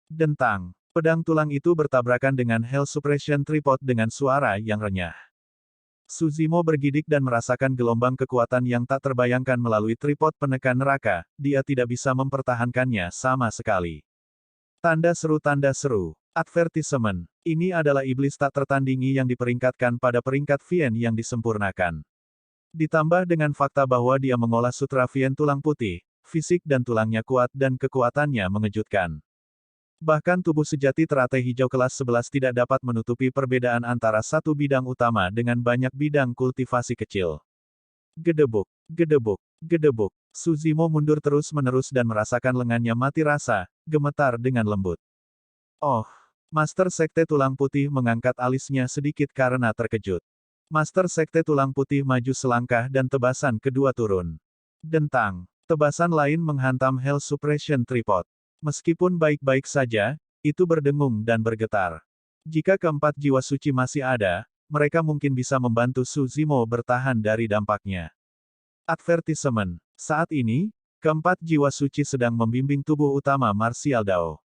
Dentang. Pedang tulang itu bertabrakan dengan Hell Suppression Tripod dengan suara yang renyah. Su Zimo bergidik dan merasakan gelombang kekuatan yang tak terbayangkan melalui tripod penekan neraka, dia tidak bisa mempertahankannya sama sekali. Tanda seru. Advertisement. Ini adalah iblis tak tertandingi yang diperingkatkan pada peringkat Vien yang disempurnakan. Ditambah dengan fakta bahwa dia mengolah sutra Vien tulang putih, fisik dan tulangnya kuat dan kekuatannya mengejutkan. Bahkan tubuh sejati teratai hijau kelas 11 tidak dapat menutupi perbedaan antara satu bidang utama dengan banyak bidang kultivasi kecil. Gedebuk. Su Zimo mundur terus-menerus dan merasakan lengannya mati rasa, gemetar dengan lembut. Oh! Master Sekte Tulang Putih mengangkat alisnya sedikit karena terkejut. Master Sekte Tulang Putih maju selangkah dan tebasan kedua turun. Dentang. Tebasan lain menghantam Hell Suppression Tripod. Meskipun baik-baik saja, itu berdengung dan bergetar. Jika keempat jiwa suci masih ada, mereka mungkin bisa membantu Su Zimo bertahan dari dampaknya. Advertisement. Saat ini, keempat jiwa suci sedang membimbing tubuh utama Martial Dao.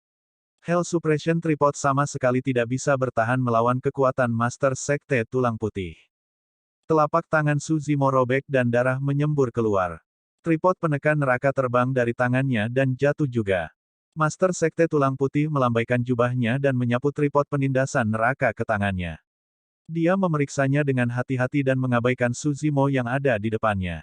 Hell Suppression Tripod sama sekali tidak bisa bertahan melawan kekuatan Master Sekte Tulang Putih. Telapak tangan Su Zimo robek dan darah menyembur keluar. Tripod penekan neraka terbang dari tangannya dan jatuh juga. Master Sekte Tulang Putih melambaikan jubahnya dan menyapu tripod penindasan neraka ke tangannya. Dia memeriksanya dengan hati-hati dan mengabaikan Su Zimo yang ada di depannya.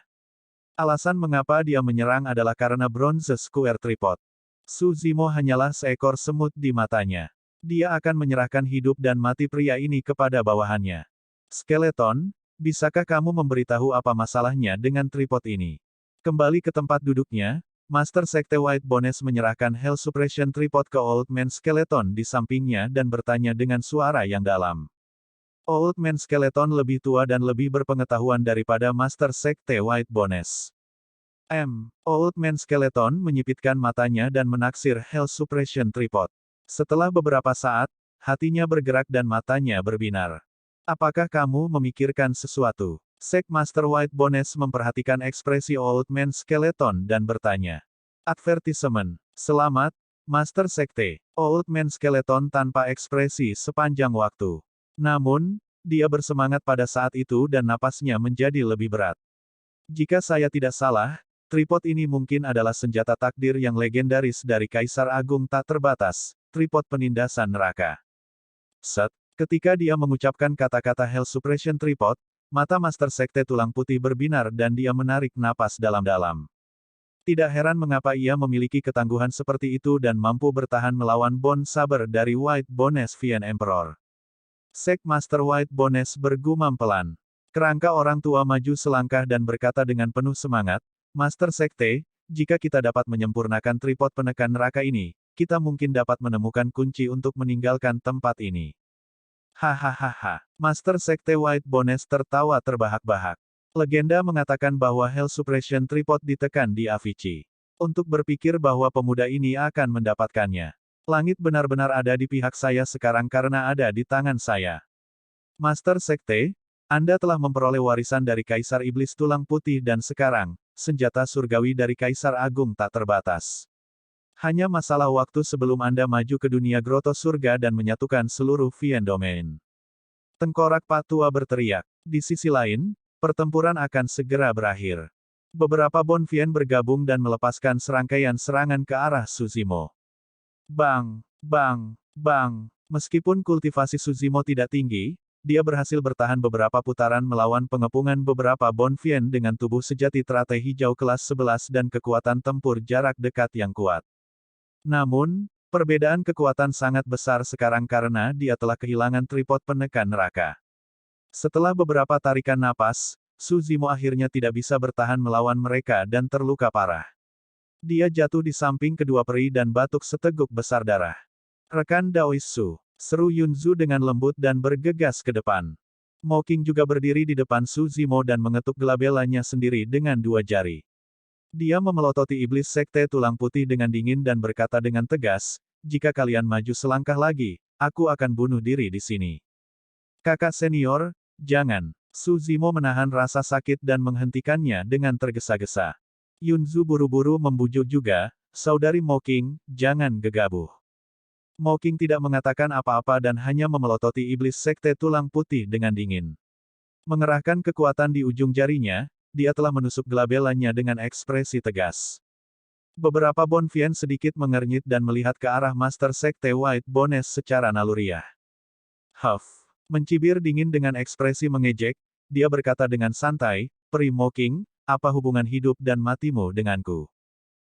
Alasan mengapa dia menyerang adalah karena Bronze Square Tripod. Su Zimo hanyalah seekor semut di matanya. Dia akan menyerahkan hidup dan mati pria ini kepada bawahannya. Skeleton, bisakah kamu memberitahu apa masalahnya dengan tripod ini? Kembali ke tempat duduknya, Master Sekte White Bones menyerahkan Hell Suppression Tripod ke Old Man Skeleton di sampingnya dan bertanya dengan suara yang dalam. Old Man Skeleton lebih tua dan lebih berpengetahuan daripada Master Sekte White Bones. Old Man Skeleton menyipitkan matanya dan menaksir Hell Suppression Tripod. Setelah beberapa saat, hatinya bergerak dan matanya berbinar. Apakah kamu memikirkan sesuatu? Sek Master White Bones memperhatikan ekspresi Old Man Skeleton dan bertanya. Advertisement. Selamat, Master Sekte. Old Man Skeleton tanpa ekspresi sepanjang waktu. Namun, dia bersemangat pada saat itu dan napasnya menjadi lebih berat. Jika saya tidak salah, tripod ini mungkin adalah senjata takdir yang legendaris dari Kaisar Agung tak terbatas, tripod penindasan neraka. Ketika dia mengucapkan kata-kata Hell Suppression Tripod, mata Master Sekte Tulang Putih berbinar dan dia menarik napas dalam-dalam. Tidak heran mengapa ia memiliki ketangguhan seperti itu dan mampu bertahan melawan Bone Saber dari White Bones Fiend Emperor. Sek Master White Bones bergumam pelan. Kerangka orang tua maju selangkah dan berkata dengan penuh semangat, Master Sekte, jika kita dapat menyempurnakan tripod penekan neraka ini, kita mungkin dapat menemukan kunci untuk meninggalkan tempat ini. Hahaha. Master Sekte White Bones tertawa terbahak-bahak. Legenda mengatakan bahwa Hell Suppression Tripod ditekan di Avicii. Untuk berpikir bahwa pemuda ini akan mendapatkannya. Langit benar-benar ada di pihak saya sekarang karena ada di tangan saya. Master Sekte, Anda telah memperoleh warisan dari Kaisar Iblis Tulang Putih dan sekarang, senjata surgawi dari Kaisar Agung tak terbatas. Hanya masalah waktu sebelum Anda maju ke dunia Groto Surga dan menyatukan seluruh Fiend Domain. Tengkorak Pak Tua berteriak. Di sisi lain, pertempuran akan segera berakhir. Beberapa Bone Fiend bergabung dan melepaskan serangkaian serangan ke arah Suzimo. Bang, bang, bang. Meskipun kultivasi Suzimo tidak tinggi, dia berhasil bertahan beberapa putaran melawan pengepungan beberapa Bone Fiend dengan tubuh sejati teratai hijau kelas 11 dan kekuatan tempur jarak dekat yang kuat. Namun, perbedaan kekuatan sangat besar sekarang karena dia telah kehilangan tripod penekan neraka. Setelah beberapa tarikan napas, Suzimo akhirnya tidak bisa bertahan melawan mereka dan terluka parah. Dia jatuh di samping kedua peri dan batuk seteguk besar darah. Rekan Daoisu, seru Yunzu dengan lembut dan bergegas ke depan. Mocking juga berdiri di depan Suzimo dan mengetuk gelabelanya sendiri dengan dua jari. Dia memelototi iblis Sekte Tulang Putih dengan dingin dan berkata dengan tegas, jika kalian maju selangkah lagi, aku akan bunuh diri di sini. Kakak senior, jangan. Suzimo menahan rasa sakit dan menghentikannya dengan tergesa-gesa. Yunzu buru-buru membujuk juga, saudari Mocking, jangan gegabah. Mocking tidak mengatakan apa-apa dan hanya memelototi iblis Sekte Tulang Putih dengan dingin. Mengerahkan kekuatan di ujung jarinya, dia telah menusuk gelabelanya dengan ekspresi tegas. Beberapa Bone Fiend sedikit mengernyit dan melihat ke arah Master Sekte White Bones secara naluriah. Huff. Mencibir dingin dengan ekspresi mengejek, dia berkata dengan santai, Peri Mocking, apa hubungan hidup dan matimu denganku?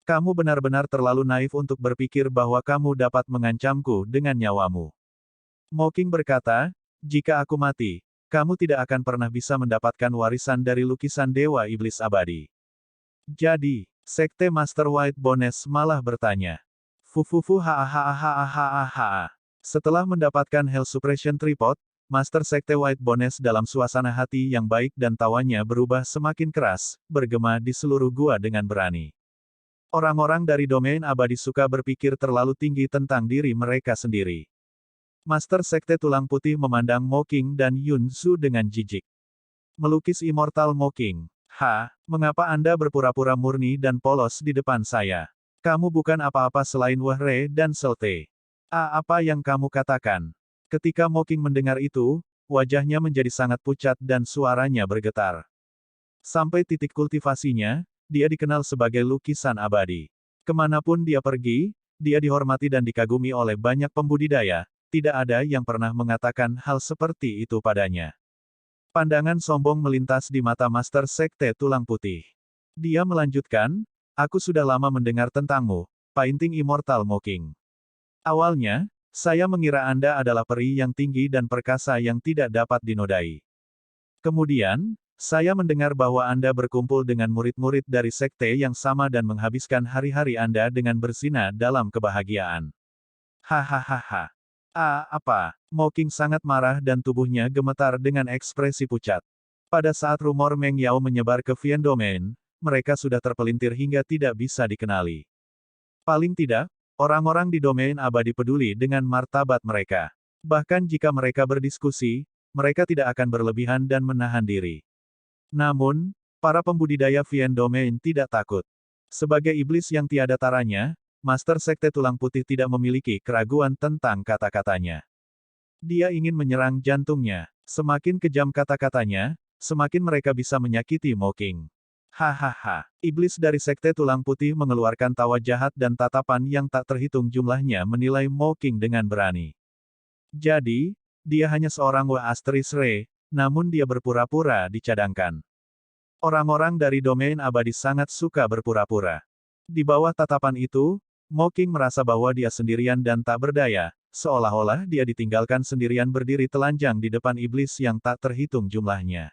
Kamu benar-benar terlalu naif untuk berpikir bahwa kamu dapat mengancamku dengan nyawamu. Mocking berkata, jika aku mati, kamu tidak akan pernah bisa mendapatkan warisan dari lukisan Dewa Iblis Abadi. Jadi, Sekte Master White Bones malah bertanya. Fufufu ha. Setelah mendapatkan Hell Suppression Tripod, Master Sekte White Bones dalam suasana hati yang baik dan tawanya berubah semakin keras, bergema di seluruh gua dengan berani. Orang-orang dari domain abadi suka berpikir terlalu tinggi tentang diri mereka sendiri. Master Sekte Tulang Putih memandang Mocking dan Yunzu dengan jijik. Melukis Immortal Mocking. Mengapa Anda berpura-pura murni dan polos di depan saya? Kamu bukan apa-apa selain Wehre dan Selte. Apa yang kamu katakan? Ketika Mocking mendengar itu, wajahnya menjadi sangat pucat dan suaranya bergetar. Sampai titik kultivasinya, dia dikenal sebagai lukisan abadi. Kemanapun dia pergi, dia dihormati dan dikagumi oleh banyak pembudidaya, tidak ada yang pernah mengatakan hal seperti itu padanya. Pandangan sombong melintas di mata Master Sekte Tulang Putih. Dia melanjutkan, aku sudah lama mendengar tentangmu, Painting Immortal Mocking. Awalnya, saya mengira Anda adalah peri yang tinggi dan perkasa yang tidak dapat dinodai. Kemudian, saya mendengar bahwa Anda berkumpul dengan murid-murid dari sekte yang sama dan menghabiskan hari-hari Anda dengan berzina dalam kebahagiaan. Hahaha. Ah, apa? Mocking sangat marah dan tubuhnya gemetar dengan ekspresi pucat. Pada saat rumor Meng Yao menyebar ke Vian Domain, mereka sudah terpelintir hingga tidak bisa dikenali. Paling tidak, orang-orang di domain abadi peduli dengan martabat mereka. Bahkan jika mereka berdiskusi, mereka tidak akan berlebihan dan menahan diri. Namun, para pembudidaya Vian Domain tidak takut. Sebagai iblis yang tiada taranya, Master Sekte Tulang Putih tidak memiliki keraguan tentang kata-katanya. Dia ingin menyerang jantungnya. Semakin kejam kata-katanya, semakin mereka bisa menyakiti Mocking. Hahaha. Iblis dari Sekte Tulang Putih mengeluarkan tawa jahat dan tatapan yang tak terhitung jumlahnya menilai Mocking dengan berani. Jadi, dia hanya seorang Asterisk Re, namun dia berpura-pura dicadangkan. Orang-orang dari domain abadi sangat suka berpura-pura. Di bawah tatapan itu, Mocking merasa bahwa dia sendirian dan tak berdaya, seolah-olah dia ditinggalkan sendirian berdiri telanjang di depan iblis yang tak terhitung jumlahnya.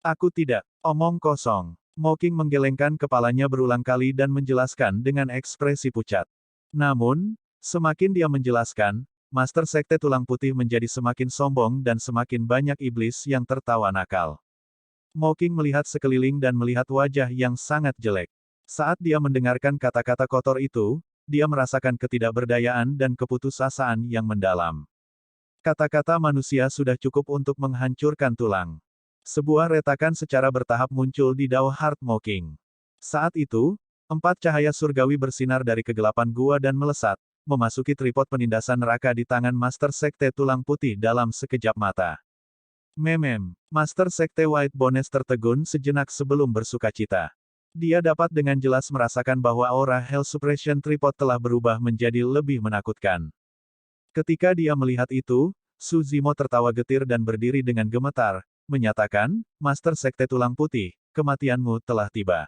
Aku tidak. Omong kosong. Mocking menggelengkan kepalanya berulang kali dan menjelaskan dengan ekspresi pucat. Namun, semakin dia menjelaskan, Master Sekte Tulang Putih menjadi semakin sombong dan semakin banyak iblis yang tertawa nakal. Mocking melihat sekeliling dan melihat wajah yang sangat jelek. Saat dia mendengarkan kata-kata kotor itu, dia merasakan ketidakberdayaan dan keputusasaan yang mendalam. Kata-kata manusia sudah cukup untuk menghancurkan tulang. Sebuah retakan secara bertahap muncul di Dao Heart Mocking. Saat itu, 4 cahaya surgawi bersinar dari kegelapan gua dan melesat, memasuki tripod penindasan neraka di tangan Master Sekte Tulang Putih dalam sekejap mata. Master Sekte White Bones tertegun sejenak sebelum bersukacita. Dia dapat dengan jelas merasakan bahwa aura Hell Suppression Tripod telah berubah menjadi lebih menakutkan. Ketika dia melihat itu, Su Zimo tertawa getir dan berdiri dengan gemetar, menyatakan, Master Sekte Tulang Putih, kematianmu telah tiba.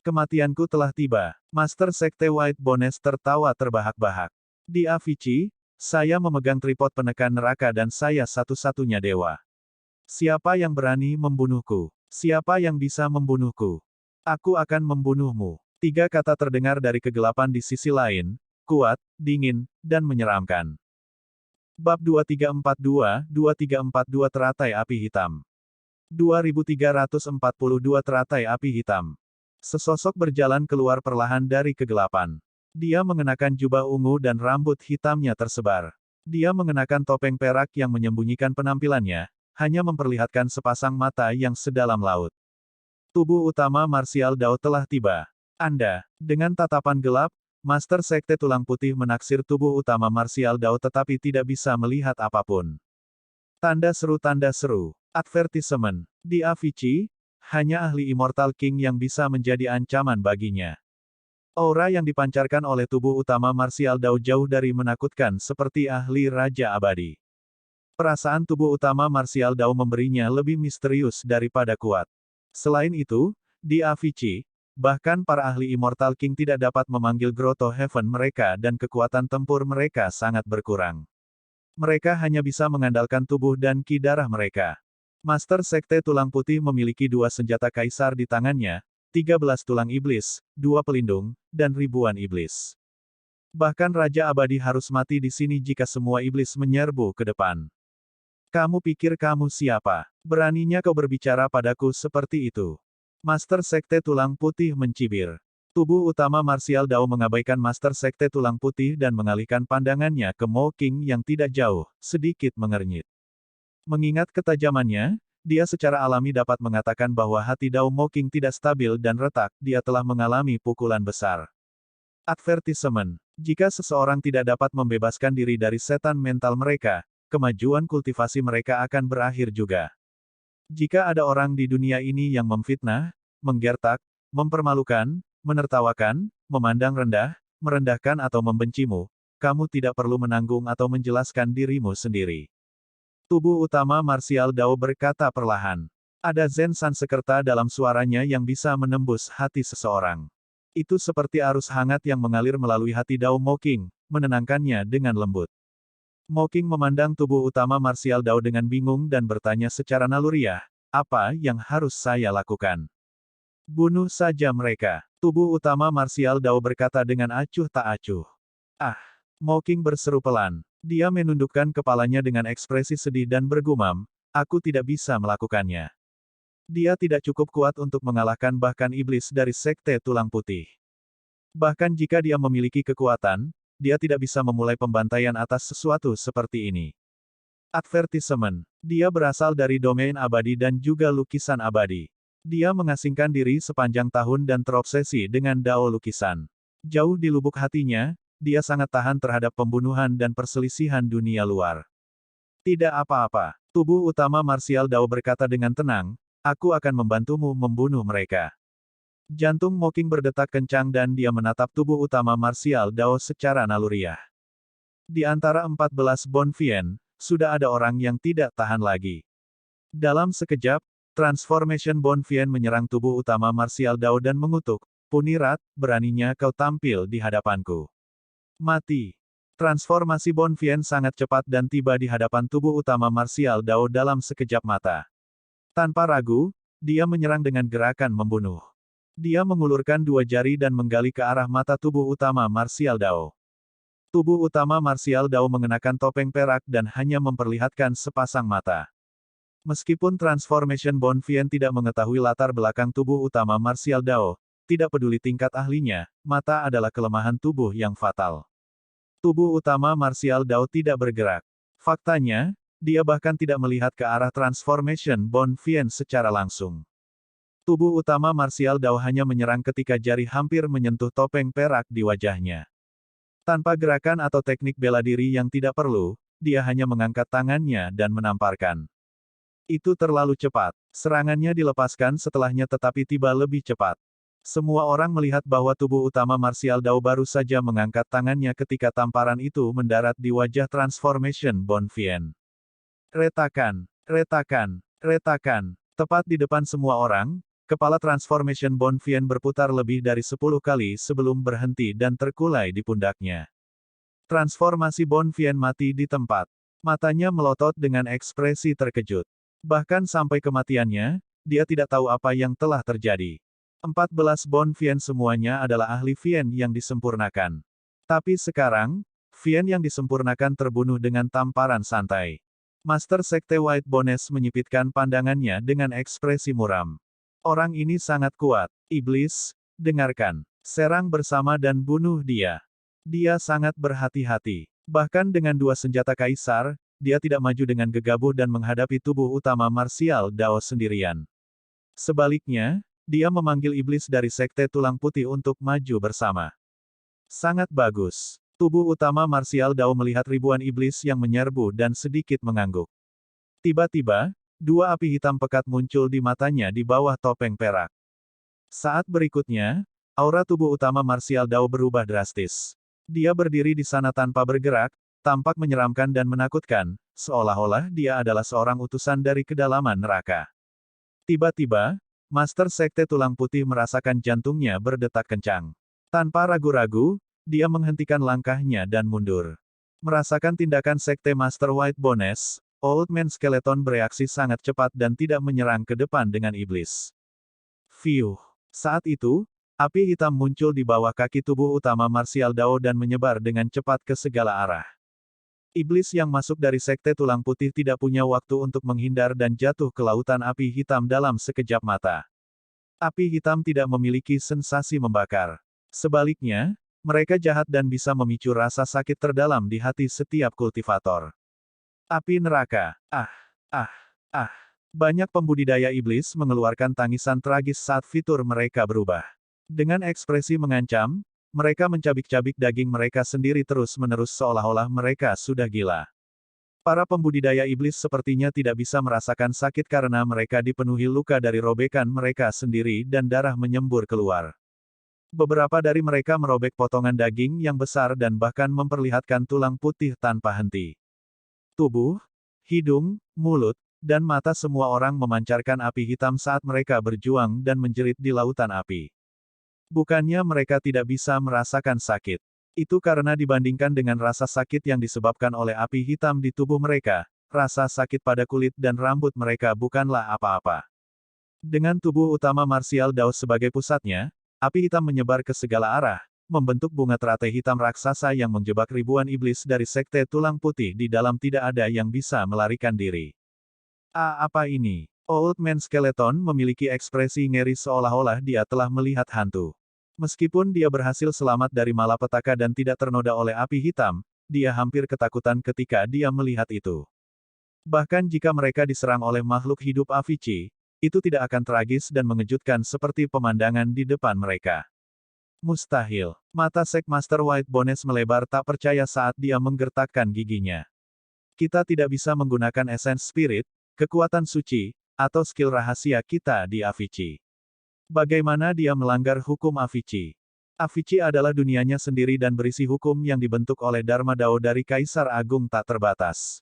Kematianku telah tiba. Master Sekte White Bones tertawa terbahak-bahak. Di Avicii, saya memegang tripod penekan neraka dan saya satu-satunya dewa. Siapa yang berani membunuhku? Siapa yang bisa membunuhku? Aku akan membunuhmu. 3 kata terdengar dari kegelapan di sisi lain, kuat, dingin, dan menyeramkan. Bab 2342 Teratai Api Hitam. 2342 Teratai Api Hitam. Sesosok berjalan keluar perlahan dari kegelapan. Dia mengenakan jubah ungu dan rambut hitamnya tersebar. Dia mengenakan topeng perak yang menyembunyikan penampilannya, hanya memperlihatkan sepasang mata yang sedalam laut. Tubuh utama Martial Dao telah tiba. Anda, dengan tatapan gelap, Master Sekte Tulang Putih menaksir tubuh utama Martial Dao tetapi tidak bisa melihat apapun. Tanda seru. Advertisement. Di Avicii, hanya ahli Immortal King yang bisa menjadi ancaman baginya. Aura yang dipancarkan oleh tubuh utama Martial Dao jauh dari menakutkan seperti ahli Raja Abadi. Perasaan tubuh utama Martial Dao memberinya lebih misterius daripada kuat. Selain itu, di Avicii, bahkan para ahli Immortal King tidak dapat memanggil Grotto Heaven mereka dan kekuatan tempur mereka sangat berkurang. Mereka hanya bisa mengandalkan tubuh dan ki darah mereka. Master Sekte Tulang Putih memiliki 2 senjata kaisar di tangannya, 13 tulang iblis, 2 pelindung, dan ribuan iblis. Bahkan Raja Abadi harus mati di sini jika semua iblis menyerbu ke depan. Kamu pikir kamu siapa? Beraninya kau berbicara padaku seperti itu? Master Sekte Tulang Putih mencibir. Tubuh utama Martial Dao mengabaikan Master Sekte Tulang Putih dan mengalihkan pandangannya ke Mocking yang tidak jauh, sedikit mengernyit. Mengingat ketajamannya, dia secara alami dapat mengatakan bahwa hati Dao Mocking tidak stabil dan retak, dia telah mengalami pukulan besar. Advertisement. Jika seseorang tidak dapat membebaskan diri dari setan mental mereka, kemajuan kultivasi mereka akan berakhir juga. Jika ada orang di dunia ini yang memfitnah, menggertak, mempermalukan, menertawakan, memandang rendah, merendahkan atau membencimu, kamu tidak perlu menanggung atau menjelaskan dirimu sendiri. Tubuh utama Martial Dao berkata perlahan. Ada Zen Sansekerta dalam suaranya yang bisa menembus hati seseorang. Itu seperti arus hangat yang mengalir melalui hati Dao Mocking, menenangkannya dengan lembut. Mocking memandang tubuh utama Martial Dao dengan bingung dan bertanya secara naluriah, apa yang harus saya lakukan? Bunuh saja mereka. Tubuh utama Martial Dao berkata dengan acuh tak acuh. Ah! Mocking berseru pelan. Dia menundukkan kepalanya dengan ekspresi sedih dan bergumam, aku tidak bisa melakukannya. Dia tidak cukup kuat untuk mengalahkan bahkan iblis dari Sekte Tulang Putih. Bahkan jika dia memiliki kekuatan, dia tidak bisa memulai pembantaian atas sesuatu seperti ini. Advertisement. Dia berasal dari domain abadi dan juga lukisan abadi. Dia mengasingkan diri sepanjang tahun dan terobsesi dengan dao lukisan. Jauh di lubuk hatinya, dia sangat tahan terhadap pembunuhan dan perselisihan dunia luar. Tidak apa-apa. Tubuh utama marsial dao berkata dengan tenang, aku akan membantumu membunuh mereka. Jantung Mocking berdetak kencang dan dia menatap tubuh utama marsial dao secara naluriah. Di antara 14 Bonfien, sudah ada orang yang tidak tahan lagi. Dalam sekejap, Transformation Bonfien menyerang tubuh utama marsial dao dan mengutuk, Punirat, beraninya kau tampil di hadapanku. Mati. Transformasi Bonfien sangat cepat dan tiba di hadapan tubuh utama marsial dao dalam sekejap mata. Tanpa ragu, dia menyerang dengan gerakan membunuh. Dia mengulurkan dua jari dan menggali ke arah mata tubuh utama marsial dao. Tubuh utama marsial dao mengenakan topeng perak dan hanya memperlihatkan sepasang mata. Meskipun Transformation Bonfien tidak mengetahui latar belakang tubuh utama marsial dao, tidak peduli tingkat ahlinya, mata adalah kelemahan tubuh yang fatal. Tubuh utama marsial dao tidak bergerak. Faktanya, dia bahkan tidak melihat ke arah Transformation Bonfien secara langsung. Tubuh utama marsial dao hanya menyerang ketika jari hampir menyentuh topeng perak di wajahnya. Tanpa gerakan atau teknik bela diri yang tidak perlu, dia hanya mengangkat tangannya dan menamparkan. Itu terlalu cepat. Serangannya dilepaskan setelahnya tetapi tiba lebih cepat. Semua orang melihat bahwa tubuh utama marsial dao baru saja mengangkat tangannya ketika tamparan itu mendarat di wajah Transformation Bonfien. Retakan, retakan, retakan. Tepat di depan semua orang, kepala Transformation Bonfien berputar lebih dari 10 kali sebelum berhenti dan terkulai di pundaknya. Transformasi Bonfien mati di tempat. Matanya melotot dengan ekspresi terkejut. Bahkan sampai kematiannya, dia tidak tahu apa yang telah terjadi. 14 Bonfien semuanya adalah ahli Fien yang disempurnakan. Tapi sekarang, Fien yang disempurnakan terbunuh dengan tamparan santai. Master Sekte White Bones menyipitkan pandangannya dengan ekspresi muram. Orang ini sangat kuat. Iblis, dengarkan. Serang bersama dan bunuh dia. Dia sangat berhati-hati. Bahkan dengan dua senjata kaisar, dia tidak maju dengan gegabah dan menghadapi tubuh utama marsial dao sendirian. Sebaliknya, dia memanggil iblis dari Sekte Tulang Putih untuk maju bersama. Sangat bagus. Tubuh utama marsial dao melihat ribuan iblis yang menyerbu dan sedikit mengangguk. Tiba-tiba, dua api hitam pekat muncul di matanya di bawah topeng perak. Saat berikutnya, aura tubuh utama marsial dao berubah drastis. Dia berdiri di sana tanpa bergerak, tampak menyeramkan dan menakutkan, seolah-olah dia adalah seorang utusan dari kedalaman neraka. Tiba-tiba, Master Sekte Tulang Putih merasakan jantungnya berdetak kencang. Tanpa ragu-ragu, dia menghentikan langkahnya dan mundur. Merasakan tindakan Sekte Master White Bones, Old Man Skeleton bereaksi sangat cepat dan tidak menyerang ke depan dengan iblis. Fiuh. Saat itu, api hitam muncul di bawah kaki tubuh utama marsial dao dan menyebar dengan cepat ke segala arah. Iblis yang masuk dari Sekte Tulang Putih tidak punya waktu untuk menghindar dan jatuh ke lautan api hitam dalam sekejap mata. Api hitam tidak memiliki sensasi membakar. Sebaliknya, mereka jahat dan bisa memicu rasa sakit terdalam di hati setiap kultivator. Api neraka. Ah, ah, ah. Banyak pembudidaya iblis mengeluarkan tangisan tragis saat fitur mereka berubah. Dengan ekspresi mengancam, mereka mencabik-cabik daging mereka sendiri terus-menerus seolah-olah mereka sudah gila. Para pembudidaya iblis sepertinya tidak bisa merasakan sakit karena mereka dipenuhi luka dari robekan mereka sendiri dan darah menyembur keluar. Beberapa dari mereka merobek potongan daging yang besar dan bahkan memperlihatkan tulang putih tanpa henti. Tubuh, hidung, mulut, dan mata semua orang memancarkan api hitam saat mereka berjuang dan menjerit di lautan api. Bukannya mereka tidak bisa merasakan sakit. Itu karena dibandingkan dengan rasa sakit yang disebabkan oleh api hitam di tubuh mereka, rasa sakit pada kulit dan rambut mereka bukanlah apa-apa. Dengan tubuh utama marsial dao sebagai pusatnya, api hitam menyebar ke segala arah, membentuk bunga teratai hitam raksasa yang menjebak ribuan iblis dari sekte tulang putih di dalam tidak ada yang bisa melarikan diri. Apa ini? Old Man Skeleton memiliki ekspresi ngeri seolah-olah dia telah melihat hantu. Meskipun dia berhasil selamat dari malapetaka dan tidak ternoda oleh api hitam, dia hampir ketakutan ketika dia melihat itu. Bahkan jika mereka diserang oleh makhluk hidup Avicii, itu tidak akan tragis dan mengejutkan seperti pemandangan di depan mereka. Mustahil. Mata Sekmaster White Bones melebar tak percaya saat dia menggertakkan giginya. Kita tidak bisa menggunakan essence spirit, kekuatan suci, atau skill rahasia kita di Avicii. Bagaimana dia melanggar hukum Avicii? Avicii adalah dunianya sendiri dan berisi hukum yang dibentuk oleh Dharma Dao dari Kaisar Agung tak terbatas.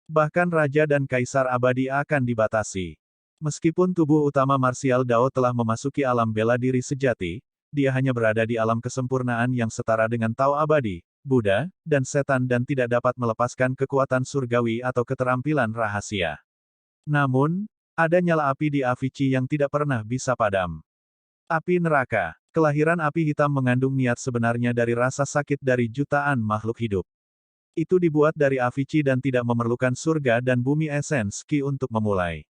Bahkan Raja dan Kaisar Abadi akan dibatasi. Meskipun tubuh utama marsial Dao telah memasuki alam bela diri sejati, dia hanya berada di alam kesempurnaan yang setara dengan Tao Abadi, Buddha, dan setan dan tidak dapat melepaskan kekuatan surgawi atau keterampilan rahasia. Namun, ada nyala api di Avicii yang tidak pernah bisa padam. Api neraka. Kelahiran api hitam mengandung niat sebenarnya dari rasa sakit dari jutaan makhluk hidup. Itu dibuat dari Avicii dan tidak memerlukan surga dan bumi essence ki untuk memulai.